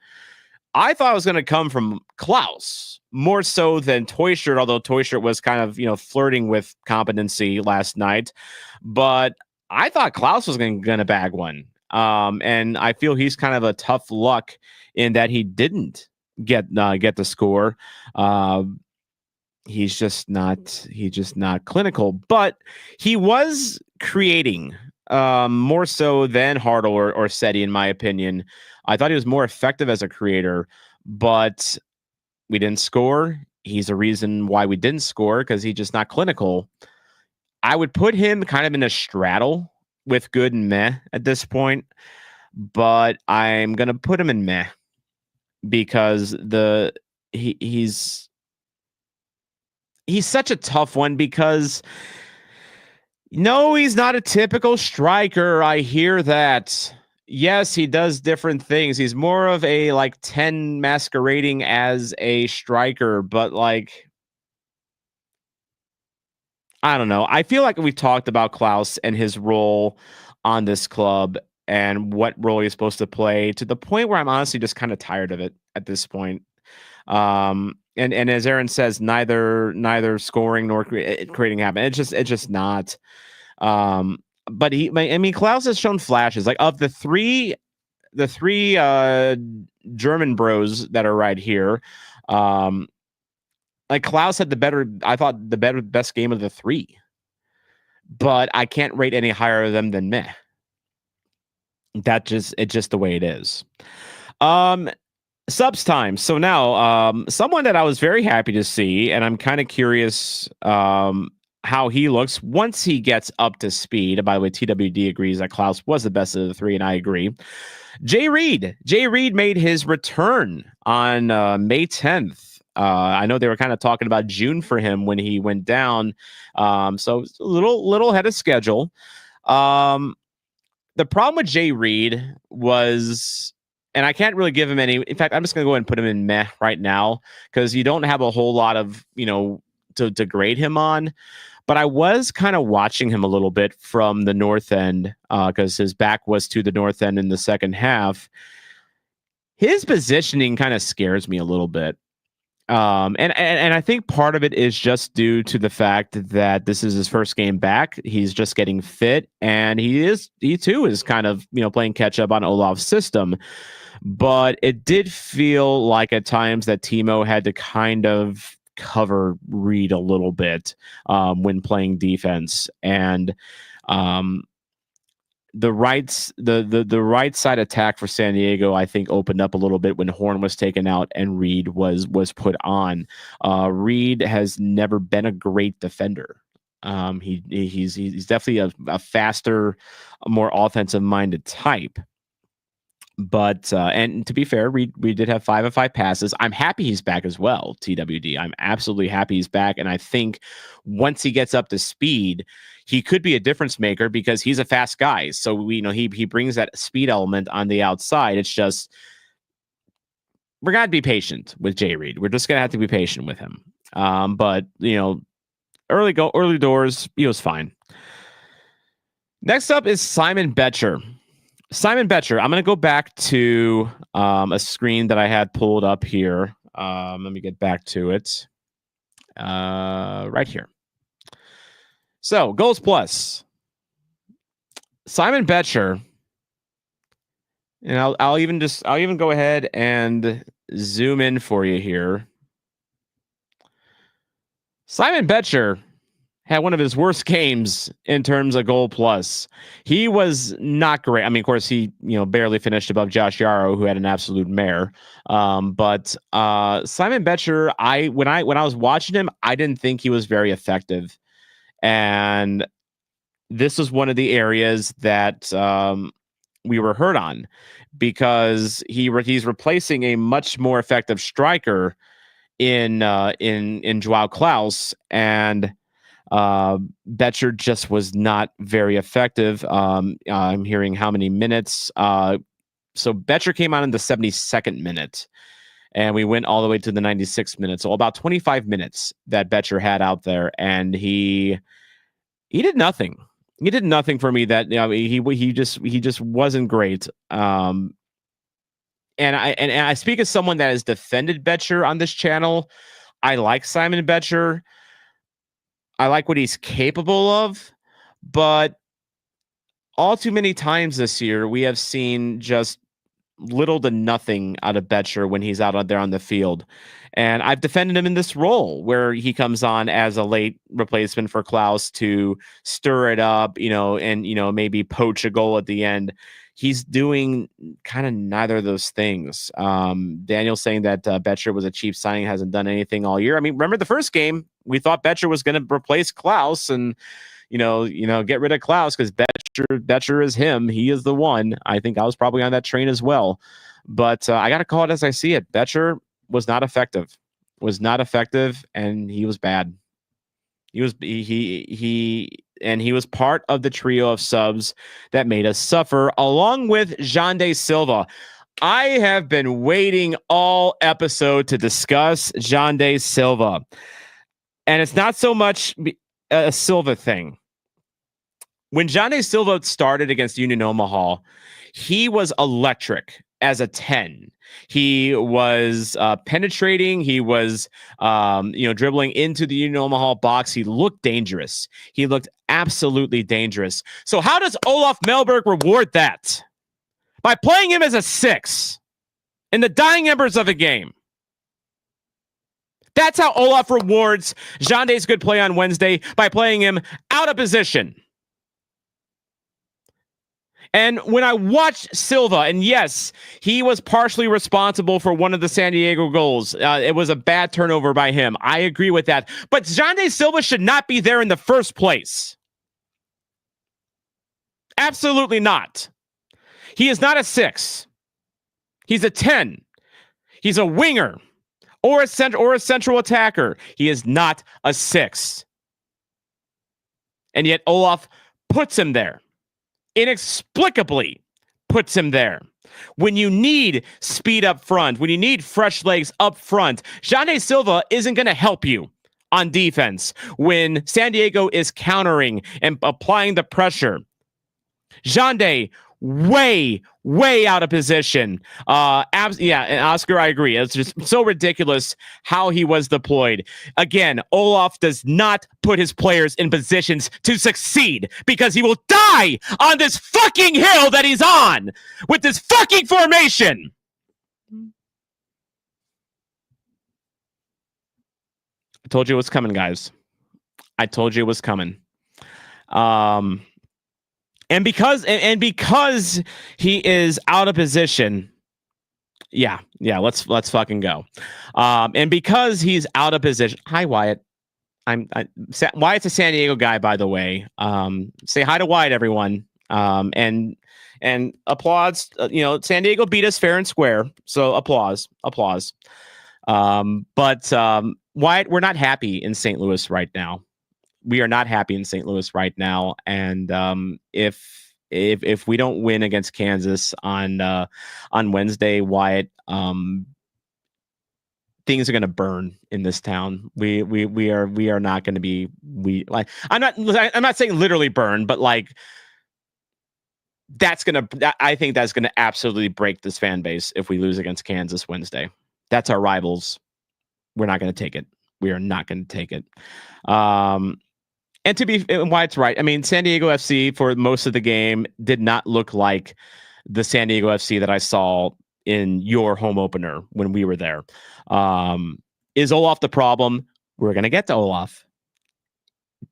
I thought it was going to come from Klaus more so than Teuscher, although Teuscher was kind of, flirting with competency last night. But I thought Klaus was going to bag one. And I feel he's kind of a tough luck in that he didn't get the score. He's just not clinical, but he was creating more so than Hartle or Seti, in my opinion. I thought he was more effective as a creator, but we didn't score. He's a reason why we didn't score, because he's just not clinical. I would put him kind of in a straddle with good and meh at this point, but I'm going to put him in meh because he's such a tough one, because no, he's not a typical striker. I hear that. Yes, he does different things. He's more of a 10 masquerading as a striker, but I don't know. I feel like we've talked about Klaus and his role on this club and what role he's supposed to play to the point where I'm honestly just kind of tired of it at this point. And as Aaron says, neither scoring nor creating happen. It's just not. But I mean, Klaus has shown flashes like of the three German bros that are right here. Like Klaus had the best game of the three, but I can't rate any higher than meh. It's just the way it is. Subs time. So now, someone that I was very happy to see, and I'm kind of curious how he looks once he gets up to speed. And by the way, TWD agrees that Klaus was the best of the three, and I agree. Jay Reed. Jay Reed made his return on May 10th. I know they were kind of talking about June for him when he went down. So a little ahead of schedule. The problem with Jay Reed was, and I can't really give him any. In fact, I'm just going to go ahead and put him in meh right now because you don't have a whole lot of, to grade him on. But I was kind of watching him a little bit from the north end because his back was to the north end in the second half. His positioning kind of scares me a little bit. And I think part of it is just due to the fact that this is his first game back. He's just getting fit, and he too is kind of playing catch up on Olaf's system. But it did feel like at times that Timo had to kind of cover Reed a little bit when playing defense, and the right side attack for San Diego, I think, opened up a little bit when Horn was taken out and Reed was put on. Reed has never been a great defender. He's definitely a faster, a more offensive minded type. But and to be fair, we did have 5 of 5 passes. I'm happy he's back as well. TWD, I'm absolutely happy he's back, and I think once he gets up to speed, he could be a difference maker because he's a fast guy. So he brings that speed element on the outside. It's just we're gonna be patient with Jay Reed. We're just gonna have to be patient with him. But early doors, he was fine. Next up is Simon Betcher. Simon Betcher, I'm going to go back to a screen that I had pulled up here. Let me get back to it. Right here. So, goals plus. Simon Betcher, and I'll even go ahead and zoom in for you here. Simon Betcher had one of his worst games in terms of goal plus. He was not great. I mean, of course, he barely finished above Josh Yarrow, who had an absolute mare. But Simon Betcher, when I was watching him, I didn't think he was very effective, and this was one of the areas that we were hurt on because he's replacing a much more effective striker in Joao Klaus, and Betcher just was not very effective. I'm hearing how many minutes. So Betcher came on in the 72nd minute, and we went all the way to the 96th minute. So about 25 minutes that Betcher had out there, and he did nothing. He did nothing for me. That he just wasn't great. And I speak as someone that has defended Betcher on this channel. I like Simon Betcher. I like what he's capable of, but all too many times this year, we have seen just little to nothing out of Betcher when he's out there on the field. And I've defended him in this role where he comes on as a late replacement for Klaus to stir it up, and, maybe poach a goal at the end. He's doing kind of neither of those things. Daniel's saying that Betcher was a cheap signing, hasn't done anything all year. I mean, remember the first game, we thought Betcher was going to replace Klaus and, get rid of Klaus because Betcher is him. He is the one. I think I was probably on that train as well. But I got to call it as I see it. Betcher was not effective, and he was bad. He was part of the trio of subs that made us suffer, along with Jandé Silva. I have been waiting all episode to discuss Jandé Silva. And it's not so much a Silva thing. When Johnny Silva started against Union Omaha, he was electric as a 10. He was penetrating. He was, dribbling into the Union Omaha box. He looked dangerous. He looked absolutely dangerous. So how does Olaf Melberg reward that? By playing him as a 6 in the dying embers of a game. That's how Olaf rewards Xande's good play on Wednesday, by playing him out of position. And when I watched Silva, and yes, he was partially responsible for one of the San Diego goals. It was a bad turnover by him. I agree with that. But Xande Silva should not be there in the first place. Absolutely not. He is not a 6. He's a 10. He's a winger or a central attacker. He is not a 6. And yet Olaf puts him there. Inexplicably puts him there. When you need speed up front, when you need fresh legs up front, Xande Silva isn't going to help you on defense when San Diego is countering and applying the pressure. Xande, way out of position. And Oscar, I agree. It's just so ridiculous how he was deployed. Again, Olaf does not put his players in positions to succeed, because he will die on this fucking hill that he's on with this fucking formation. I told you it was coming, guys. I told you it was coming. And because he is out of position, let's fucking go. And because he's out of position, hi Wyatt. Wyatt's a San Diego guy, by the way. Say hi to Wyatt, everyone. And applause. San Diego beat us fair and square, so applause. But Wyatt, we're not happy in St. Louis right now. We are not happy in St. Louis right now, and if we don't win against Kansas on Wednesday, Wyatt, things are going to burn in this town. We are not going to be I'm not saying literally burn, but like I think that's gonna absolutely break this fan base if we lose against Kansas Wednesday. That's our rivals. We're not going to take it. We are not going to take it. And Wyatt's right. I mean, San Diego FC for most of the game did not look like the San Diego FC that I saw in your home opener when we were there. Is Olaf the problem? We're going to get to Olaf.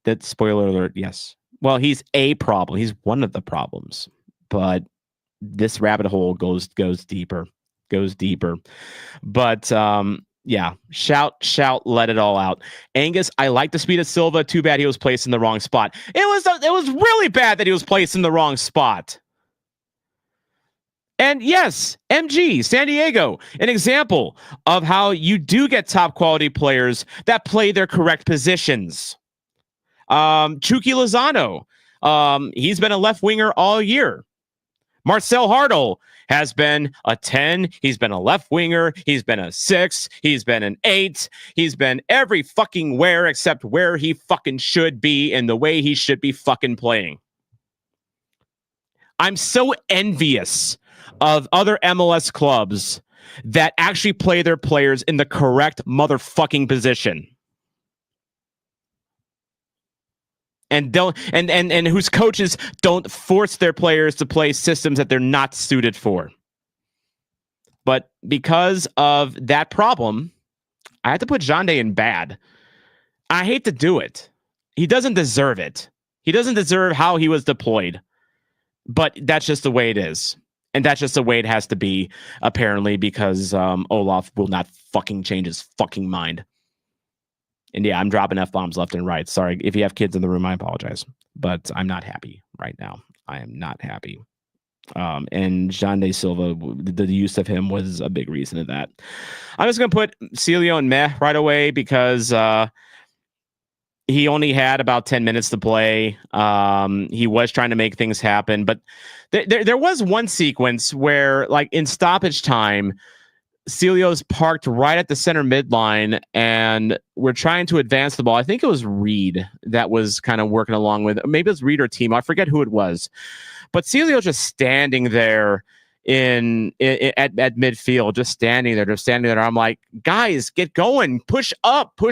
That spoiler alert, yes. Well, he's a problem. He's one of the problems. But this rabbit hole goes deeper. But shout, let it all out. Angus, I like the speed of Silva. Too bad he was placed in the wrong spot. It was really bad that he was placed in the wrong spot. And yes, MG, San Diego, an example of how you do get top quality players that play their correct positions. Chucky Lozano, he's been a left winger all year. Marcel Hartl has been a 10. He's been a left winger. He's been a 6. He's been an 8. He's been every fucking where except where he fucking should be and the way he should be fucking playing. I'm so envious of other MLS clubs that actually play their players in the correct motherfucking position. And whose coaches don't force their players to play systems that they're not suited for. But because of that problem, I had to put Xande in bad. I hate to do it. He doesn't deserve it. He doesn't deserve how he was deployed. But that's just the way it is. And that's just the way it has to be, apparently, because Olaf will not fucking change his fucking mind. And yeah, I'm dropping F-bombs left and right. Sorry, if you have kids in the room, I apologize. But I'm not happy right now. I am not happy. And Xande Silva, the use of him was a big reason of that. I'm just going to put Celio and meh right away because he only had about 10 minutes to play. He was trying to make things happen. But there was one sequence where, like, in stoppage time, Celio's parked right at the center midline, and we're trying to advance the ball. I think it was Reed that was kind of working along with, maybe it was Reed or Team. I forget who it was, but Celio's just standing there at midfield, just standing there. I'm like, guys, get going, push up. And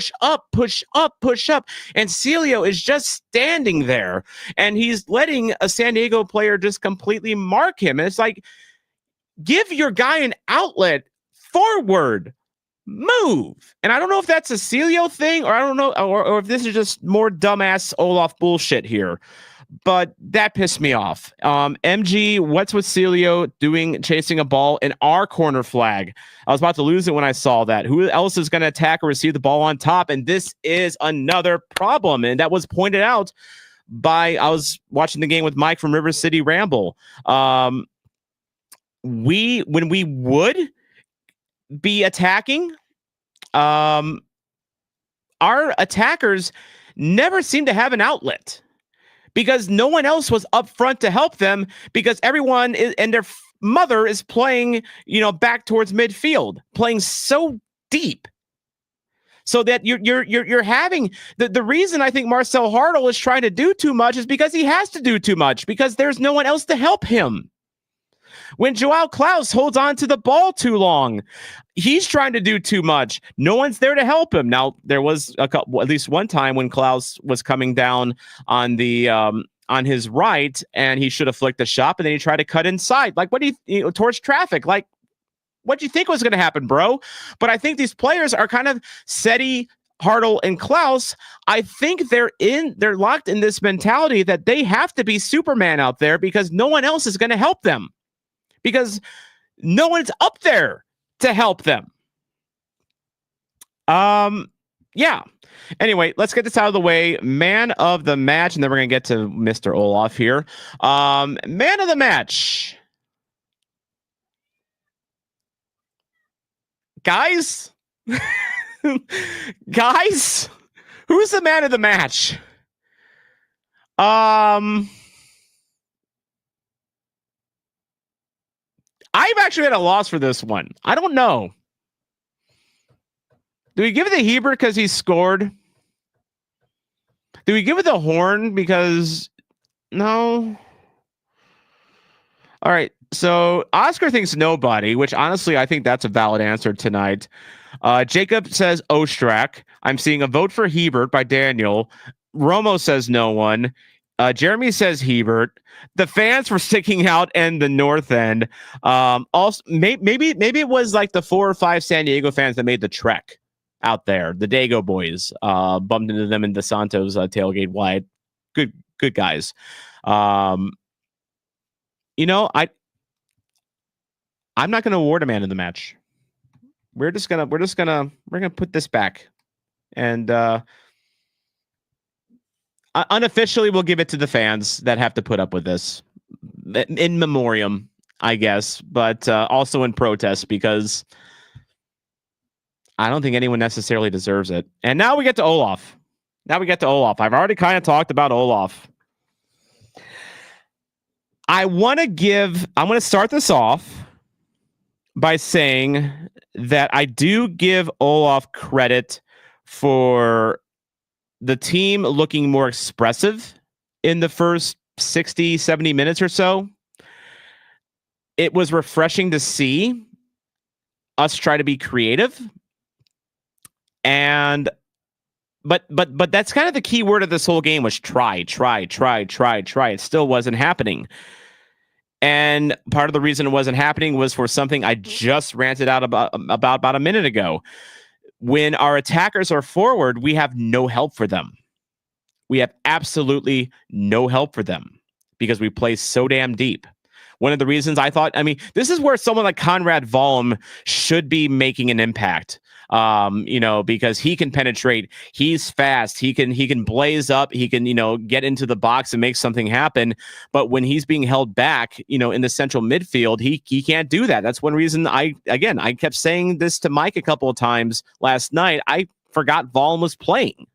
Celio is just standing there, and he's letting a San Diego player just completely mark him. And it's like, give your guy an outlet. Forward, move. And I don't know if that's a Celio thing, or I don't know, or if this is just more dumbass Olaf bullshit here, but that pissed me off. MG, what's with Celio doing, chasing a ball in our corner flag? I was about to lose it when I saw that. Who else is going to attack or receive the ball on top? And this is another problem. And that was pointed out by, I was watching the game with Mike from River City Ramble. When we would be attacking, our attackers never seem to have an outlet because no one else was up front to help them, because everyone and their mother is playing, back towards midfield, playing so deep, so that you're having the reason I think Marcel Hartl is trying to do too much is because he has to do too much, because there's no one else to help him. When Joao Klaus holds on to the ball too long, he's trying to do too much. No one's there to help him. Now, there was at least one time when Klaus was coming down on the on his right, and he should have flicked the shot, and then he tried to cut inside. Like, what do you towards traffic? Like, what do you think was going to happen, bro? But I think these players are kind of Seti, Hartl, and Klaus. I think they're locked in this mentality that they have to be Superman out there because no one else is going to help them, because no one's up there to help them. Yeah. Anyway, let's get this out of the way. Man of the match, and then we're going to get to Mr. Olaf here. Man of the match. Guys? Guys? Who's the man of the match? I'm actually at a loss for this one. I don't know. Do we give it to Hebert because he scored? Do we give it the Horn because... No. All right. So Oscar thinks nobody, which honestly, I think that's a valid answer tonight. Jacob says Ostrak. I'm seeing a vote for Hebert by Daniel. Romo says no one. Jeremy says Hebert. The fans were sticking out in the north end. Also, maybe it was like the 4 or 5 San Diego fans that made the trek out there. The Dago boys bumped into them in the Santos tailgate wide. Good guys. I'm not going to award a man of the match. We're gonna put this back, and unofficially we'll give it to the fans that have to put up with this in memoriam, I guess, but also in protest, because I don't think anyone necessarily deserves it. And now we get to Olaf. I've already kind of talked about Olaf. I'm going to start this off by saying that I do give Olaf credit for the team looking more expressive in the first 60, 70 minutes or so. It was refreshing to see us try to be creative. But that's kind of the key word of this whole game was try. It still wasn't happening. And part of the reason it wasn't happening was for something I just ranted out about a minute ago. When our attackers are forward, we have no help for them. We have absolutely no help for them because we play so damn deep. One of the reasons I thought, this is where someone like Conrad Vollum should be making an impact. Because he can penetrate, he's fast, he can blaze up, he can, get into the box and make something happen. But when he's being held back, in the central midfield, he can't do that. That's one reason I kept saying this to Mike a couple of times last night. I forgot Vollum was playing.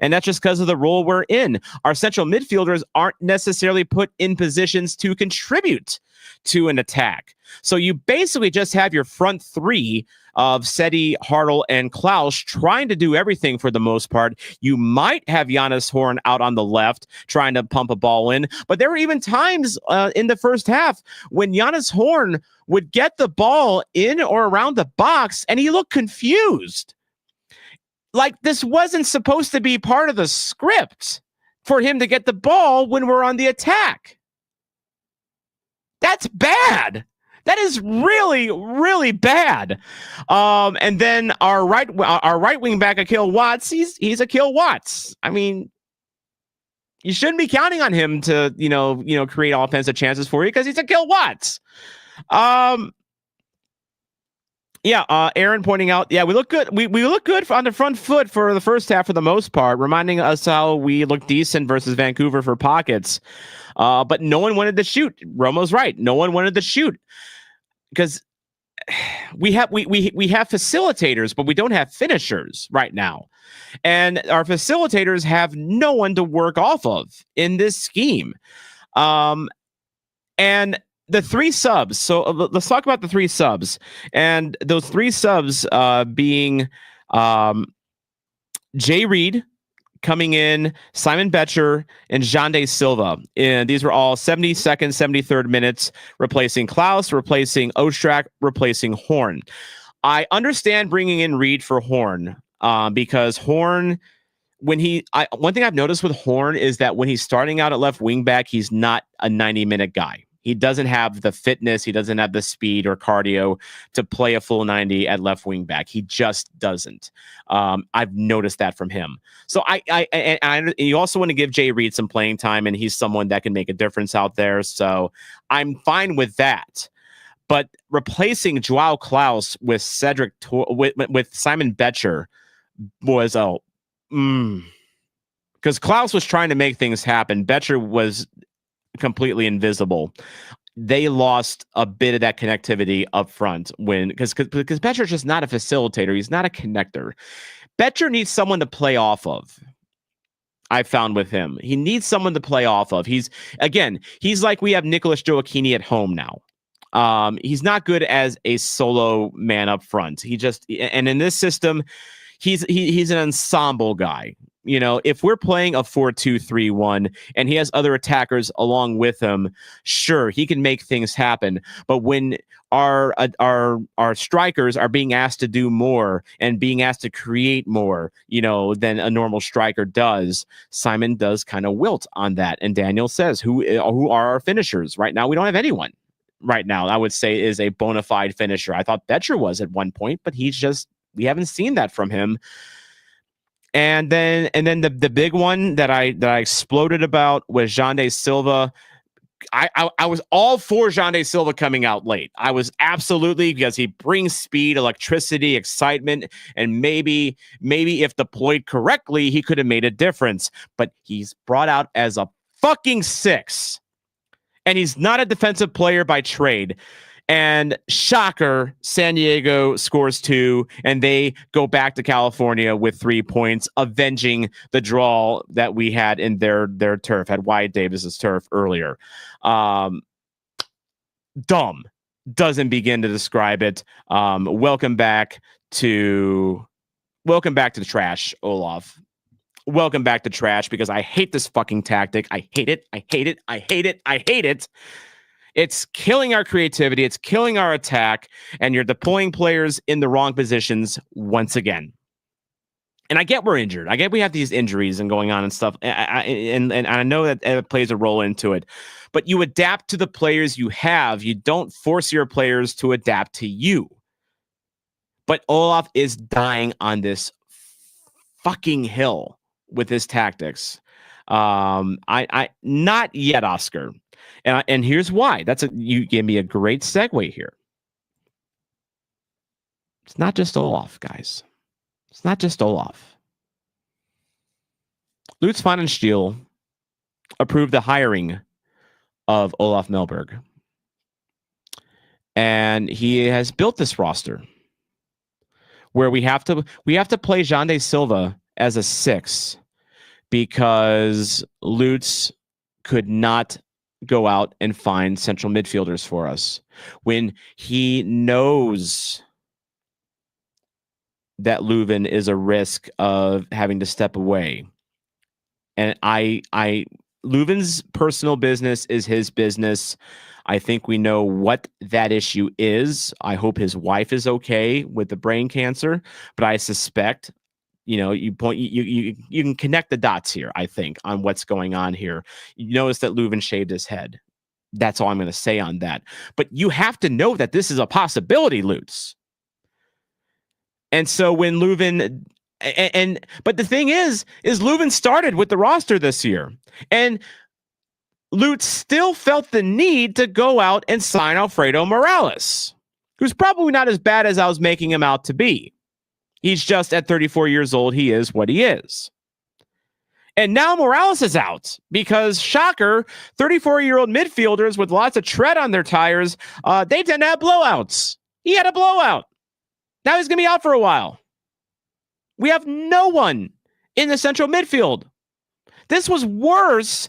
And that's just because of the role we're in. Our central midfielders aren't necessarily put in positions to contribute to an attack. So you basically just have your front three of Seti, Hartl, and Klaus trying to do everything for the most part. You might have Giannis Horn out on the left trying to pump a ball in, but there were even times in the first half when Giannis Horn would get the ball in or around the box and he looked confused. Like this wasn't supposed to be part of the script for him to get the ball when we're on the attack. That's bad. That is really, really bad. And then our right wing back, Akil Watts, he's Akil Watts. I mean, you shouldn't be counting on him to create offensive chances for you because he's Akil Watts. Aaron pointing out, we look good. We look good on the front foot for the first half for the most part, reminding us how we look decent versus Vancouver for pockets. But no one wanted to shoot. Romo's right. No one wanted to shoot because we have facilitators, but we don't have finishers right now. And our facilitators have no one to work off of in this scheme. And the three subs. So let's talk about the three subs. And those three subs being Jay Reed coming in, Simon Betcher, and Xande Silva. And these were all 72nd, 73rd minutes, replacing Klaus, replacing Ostrak, replacing Horn. I understand bringing in Reed for Horn because Horn, one thing I've noticed with Horn is that when he's starting out at left wing back, he's not a 90-minute guy. He doesn't have the fitness. He doesn't have the speed or cardio to play a full 90 at left wing back. He just doesn't. I've noticed that from him. So and you also want to give Jay Reed some playing time, and he's someone that can make a difference out there. So I'm fine with that. But replacing Joao Klaus with with Simon Betcher was because Klaus was trying to make things happen. Betcher was completely invisible. They lost a bit of that connectivity up front because Betcher's just not a facilitator. He's not a connector. Betcher needs someone to play off of. I found with him, he needs someone to play off of. He's like we have Nicholas Gioacchini at home now. He's not good as a solo man up front. And in this system, he's an ensemble guy. You know, if we're playing a 4-2-3-1 and he has other attackers along with him, sure, he can make things happen. But when our strikers are being asked to do more and being asked to create more, than a normal striker does, Simon does kind of wilt on that. And Daniel says, who are our finishers? Right now, we don't have anyone. Right now, I would say is a bona fide finisher. I thought Betcher was at one point, but we haven't seen that from him. And then the big one that I exploded about was Xande Silva. I was all for Xande Silva coming out late. I was absolutely, because he brings speed, electricity, excitement, and maybe if deployed correctly, he could have made a difference. But he's brought out as a fucking 6. And he's not a defensive player by trade. And shocker, San Diego scores 2, and they go back to California with 3 points, avenging the draw that we had in their turf, at Wyatt Davis's turf earlier. Dumb doesn't begin to describe it. Welcome back to the trash, Olaf. Welcome back to trash, because I hate this fucking tactic. I hate it. I hate it. I hate it. I hate it. It's killing our creativity. It's killing our attack. And you're deploying players in the wrong positions once again. And I get we're injured. I get we have these injuries and going on and stuff. And I know that it plays a role into it. But you adapt to the players you have. You don't force your players to adapt to you. But Olaf is dying on this fucking hill with his tactics. I not yet, Oscar. And here's why. You gave me a great segue here. It's not just Olaf, guys. It's not just Olaf. Lutz Pfannenstiel approved the hiring of Olaf Melberg. And he has built this roster where we have to play Xande Silva as a 6 because Lutz could not go out and find central midfielders for us when he knows that Leuven is a risk of having to step away. And Leuven's personal business is his business. I think we know what that issue is. I hope his wife is okay with the brain cancer, but I suspect, you can connect the dots here, I think, on what's going on here. You notice that Leuven shaved his head. That's all I'm going to say on that. But you have to know that this is a possibility, Lutz. And so when Leuven but the thing is Leuven started with the roster this year, and Lutz still felt the need to go out and sign Alfredo Morales, who's probably not as bad as I was making him out to be. He's just at 34 years old. He is what he is. And now Morales is out because, shocker, 34-year-old midfielders with lots of tread on their tires, they tend to have blowouts. He had a blowout. Now he's going to be out for a while. We have no one in the central midfield. This was worse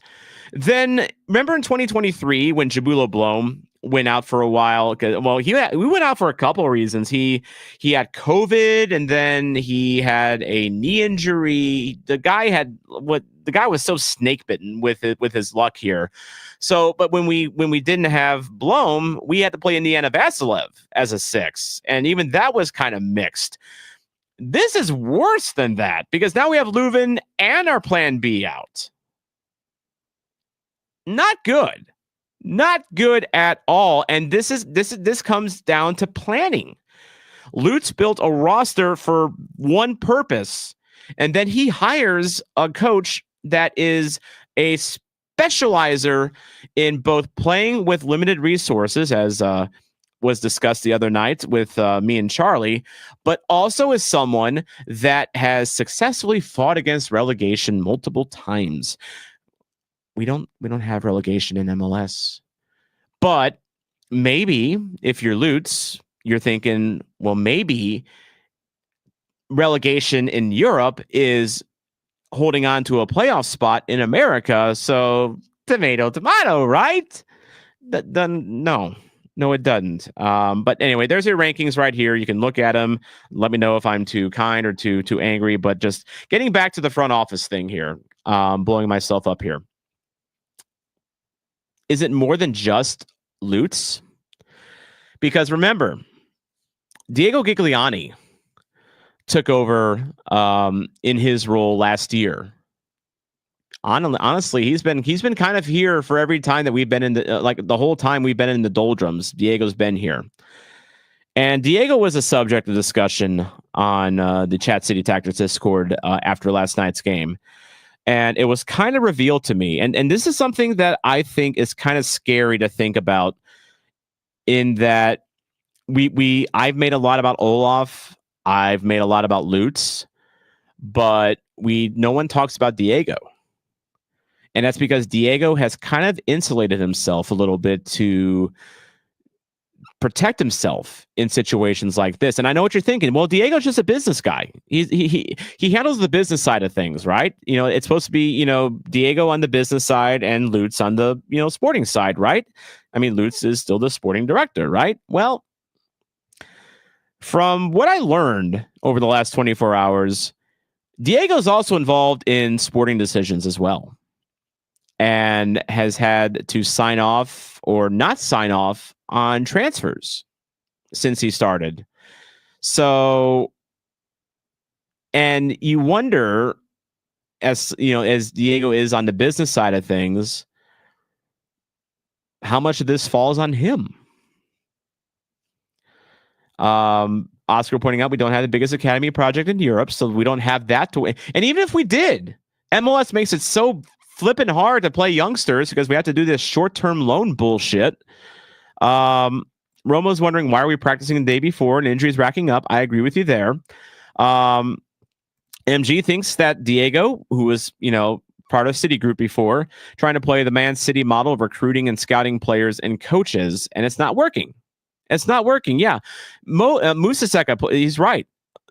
than, remember in 2023 when Jabulo Blom went out for a while? Well, we went out for a couple of reasons. He had COVID, and then he had a knee injury. The guy was so snake bitten with his luck here. So, but when we didn't have Blom, we had to play Indiana Vasilev as a 6, and even that was kind of mixed. This is worse than that because now we have Leuven and our plan B out. Not good. Not good at all. And this comes down to planning. Lutz built a roster for one purpose, and then he hires a coach that is a specializer in both playing with limited resources, as was discussed the other night with me and Charlie, but also as someone that has successfully fought against relegation multiple times. We don't have relegation in MLS, but maybe if you're Lutz, you're thinking, well, maybe relegation in Europe is holding on to a playoff spot in America. So tomato, right? Then no, it doesn't. But anyway, there's your rankings right here. You can look at them. Let me know if I'm too kind or too angry. But just getting back to the front office thing here, blowing myself up here. Is it more than just Lutz? Because remember, Diego Gigliani took over in his role last year. Honestly, he's been kind of here for every time that we've been in the whole time we've been in the doldrums. Diego's been here, and Diego was a subject of discussion on the Chat City Tactics Discord after last night's game. And it was kind of revealed to me, and this is something that I think is kind of scary to think about, in that I've made a lot about Olaf, I've made a lot about Lutz, but no one talks about Diego. And that's because Diego has kind of insulated himself a little bit to protect himself in situations like this. And I know what you're thinking. Well, Diego's just a business guy. He handles the business side of things, right? It's supposed to be, Diego on the business side and Lutz on the, sporting side, right? I mean, Lutz is still the sporting director, right? Well, from what I learned over the last 24 hours, Diego's also involved in sporting decisions as well, and has had to sign off or not sign off on transfers since he started. So, and you wonder, as Diego is on the business side of things, how much of this falls on him. Oscar pointing out we don't have the biggest academy project in Europe, so we don't have that to. And even if we did, MLS makes it so flipping hard to play youngsters because we have to do this short-term loan bullshit. Romo's wondering, why are we practicing the day before and injuries racking up? I agree with you there. MG thinks that Diego, who was, part of Citigroup before, trying to play the Man City model of recruiting and scouting players and coaches, and it's not working. It's not working. Yeah. Musa Seka, he's right.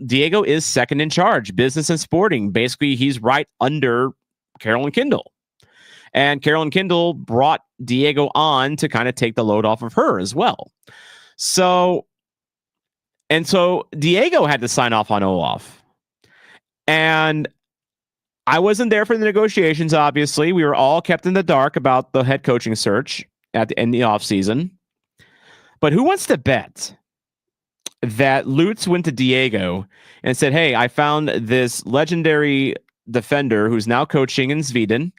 Diego is second in charge, business and sporting. Basically, he's right under Carolyn Kindle. And Carolyn Kindle brought Diego on to kind of take the load off of her as well. So Diego had to sign off on Olaf. And I wasn't there for the negotiations, obviously. We were all kept in the dark about the head coaching search in the offseason. But who wants to bet that Lutz went to Diego and said, hey, I found this legendary defender who's now coaching in Sweden,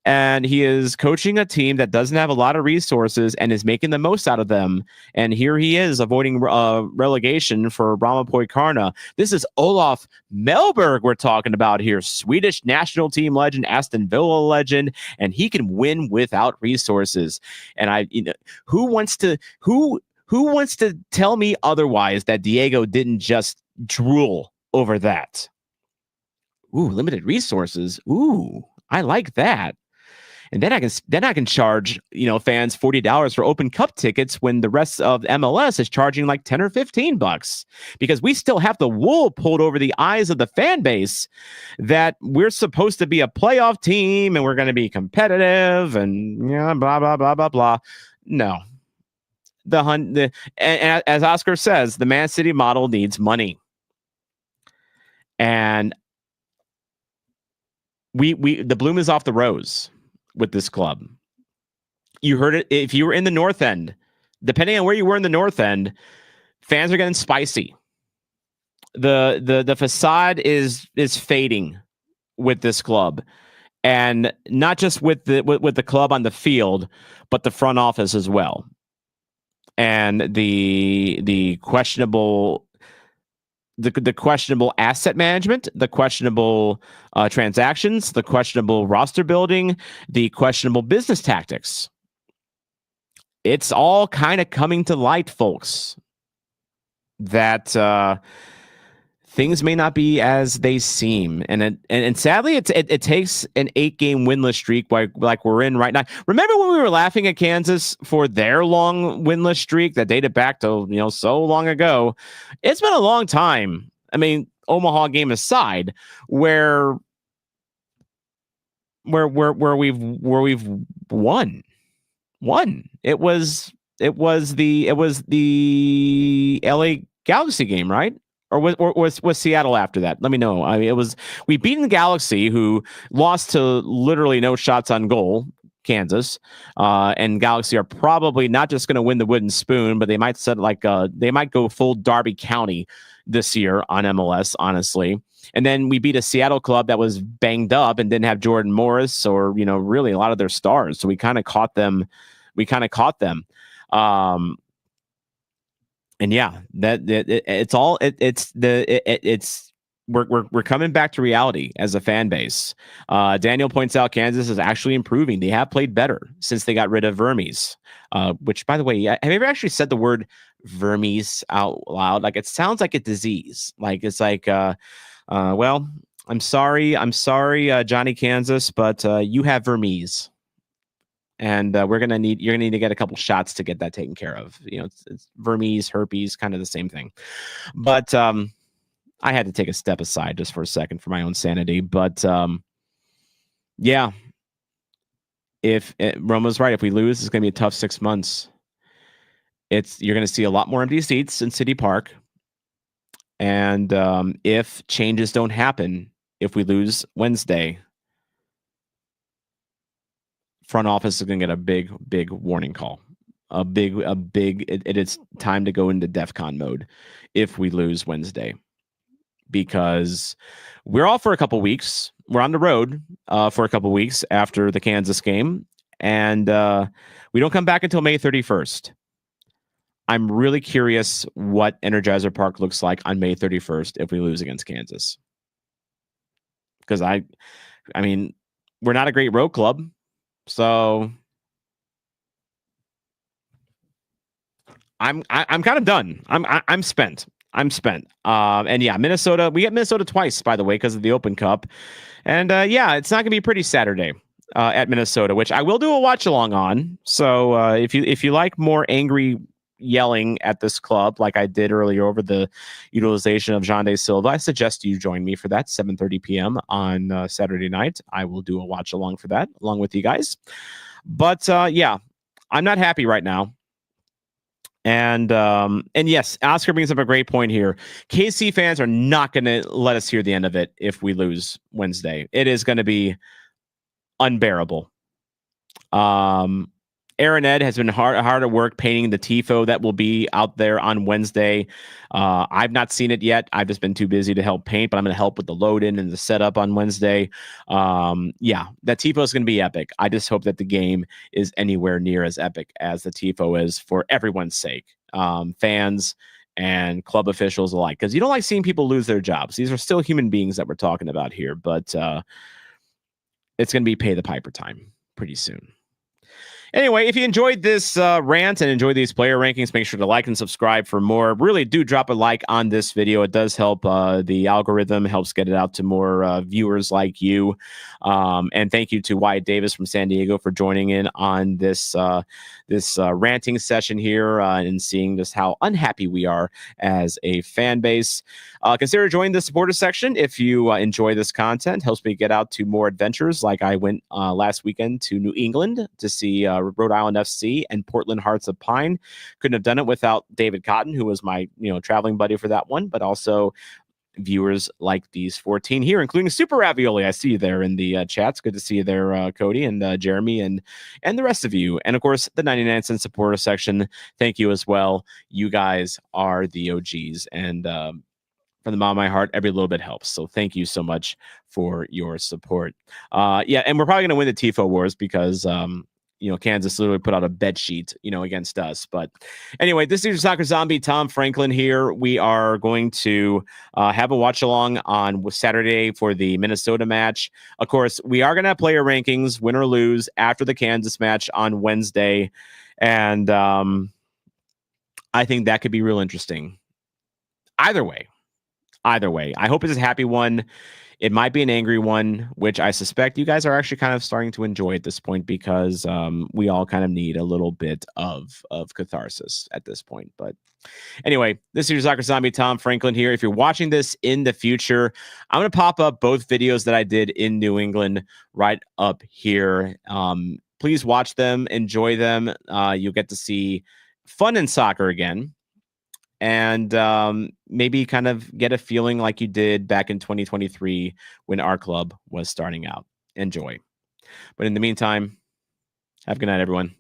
and he is coaching a team that doesn't have a lot of resources and is making the most out of them. And here he is avoiding relegation for Ramapoy Karna. This is Olaf Mellberg we're talking about here, Swedish national team legend, Aston Villa legend, and he can win without resources. And who wants to tell me otherwise that Diego didn't just drool over that? Ooh, limited resources. Ooh, I like that. And then I can charge, fans $40 for Open Cup tickets when the rest of MLS is charging like $10 or $15, because we still have the wool pulled over the eyes of the fan base that we're supposed to be a playoff team and we're going to be competitive and blah blah blah blah blah. No, and as Oscar says, the Man City model needs money, and the bloom is off the rose with this club. You heard it. If you were in the North End, depending on where you were in the North End, fans are getting spicy. The facade is fading with this club, and not just with the club on the field, but the front office as well. And the questionable asset management, the questionable transactions, the questionable roster building, the questionable business tactics. It's all kind of coming to light, folks, that things may not be as they seem. And sadly, it takes an 8-game winless streak like we're in right now. Remember when we were laughing at Kansas for their long winless streak that dated back to, so long ago? It's been a long time. I mean, Omaha game aside, where we've won. It was the LA Galaxy game, right? Or was Seattle after that? Let me know. I mean, we beat the Galaxy, who lost to literally no shots on goal, Kansas, and Galaxy are probably not just going to win the wooden spoon, but they might they might go full Derby County this year on MLS, honestly. And then we beat a Seattle club that was banged up and didn't have Jordan Morris or really a lot of their stars. So we kind of caught them. And yeah, we're coming back to reality as a fan base. Daniel points out Kansas is actually improving. They have played better since they got rid of Vermes, which, by the way, have you ever actually said the word Vermes out loud? Like, it sounds like a disease. Like, it's like, well, I'm sorry, Johnny Kansas, but you have Vermes. And you're gonna need to get a couple shots to get that taken care of. It's Vermes, herpes, kind of the same thing. But I had to take a step aside just for a second for my own sanity. But yeah, if Roma's right, if we lose, it's gonna be a tough 6 months. You're gonna see a lot more empty seats in City Park, and if changes don't happen, if we lose Wednesday, front office is going to get a big warning call. It is time to go into DEFCON mode if we lose Wednesday, because we're off for a couple weeks. We're on the road for a couple weeks after the Kansas game, and we don't come back until May 31st. I'm really curious what Energizer Park looks like on May 31st if we lose against Kansas, because I mean, we're not a great road club. So I'm kind of done. I'm spent. And yeah, Minnesota. We get Minnesota twice, by the way, because of the Open Cup. And yeah, it's not gonna be a pretty Saturday at Minnesota, which I will do a watch along on. So if you like more angry, yelling at this club like I did earlier over the utilization of Jean de Silva, I suggest you join me for that 7:30 p.m. on Saturday night. I will do a watch along for that along with you guys. But yeah, I'm not happy right now. And yes, Oscar brings up a great point here. KC fans are not going to let us hear the end of it if we lose Wednesday. It is going to be unbearable. Aaron Ed has been hard at work painting the tifo that will be out there on Wednesday. I've not seen it yet. I've just been too busy to help paint, but I'm going to help with the load in and the setup on Wednesday. Yeah, that tifo is going to be epic. I just hope that the game is anywhere near as epic as the tifo is for everyone's sake, fans and club officials alike, because you don't like seeing people lose their jobs. These are still human beings that we're talking about here, but it's going to be pay the piper time pretty soon. Anyway, if you enjoyed this rant and enjoyed these player rankings, make sure to like and subscribe for more. Really do drop a like on this video. It does help the algorithm, helps get it out to more viewers like you. And thank you to Wyatt Davis from San Diego for joining in on this ranting session here and seeing just how unhappy we are as a fan base. Consider joining the supporter section if you enjoy this content. Helps me get out to more adventures. Like I went last weekend to New England to see Rhode Island FC and Portland Hearts of Pine. Couldn't have done it without David Cotton, who was my traveling buddy for that one, but also viewers like these 14 here, including Super Ravioli. I see you there in the chats. Good to see you there, Cody and Jeremy and the rest of you. And of course, the 99-cent supporter section. Thank you as well. You guys are the OGs. And from the bottom of my heart, every little bit helps. So thank you so much for your support. Yeah, and we're probably going to win the Tifo Wars because Kansas literally put out a bed sheet, against us. But anyway, this is your Soccer Zombie, Tom Franklin here. We are going to have a watch along on Saturday for the Minnesota match. Of course, we are going to have player rankings, win or lose, after the Kansas match on Wednesday. And I think that could be real interesting. Either way, I hope it's a happy one. It might be an angry one, which I suspect you guys are actually kind of starting to enjoy at this point because we all kind of need a little bit of catharsis at this point. But anyway, this is your Soccer Zombie, Tom Franklin here. If you're watching this in the future, I'm going to pop up both videos that I did in New England right up here. Please watch them, enjoy them. You'll get to see fun in soccer again. And maybe kind of get a feeling like you did back in 2023 when our club was starting out. Enjoy. But in the meantime, have a good night, everyone.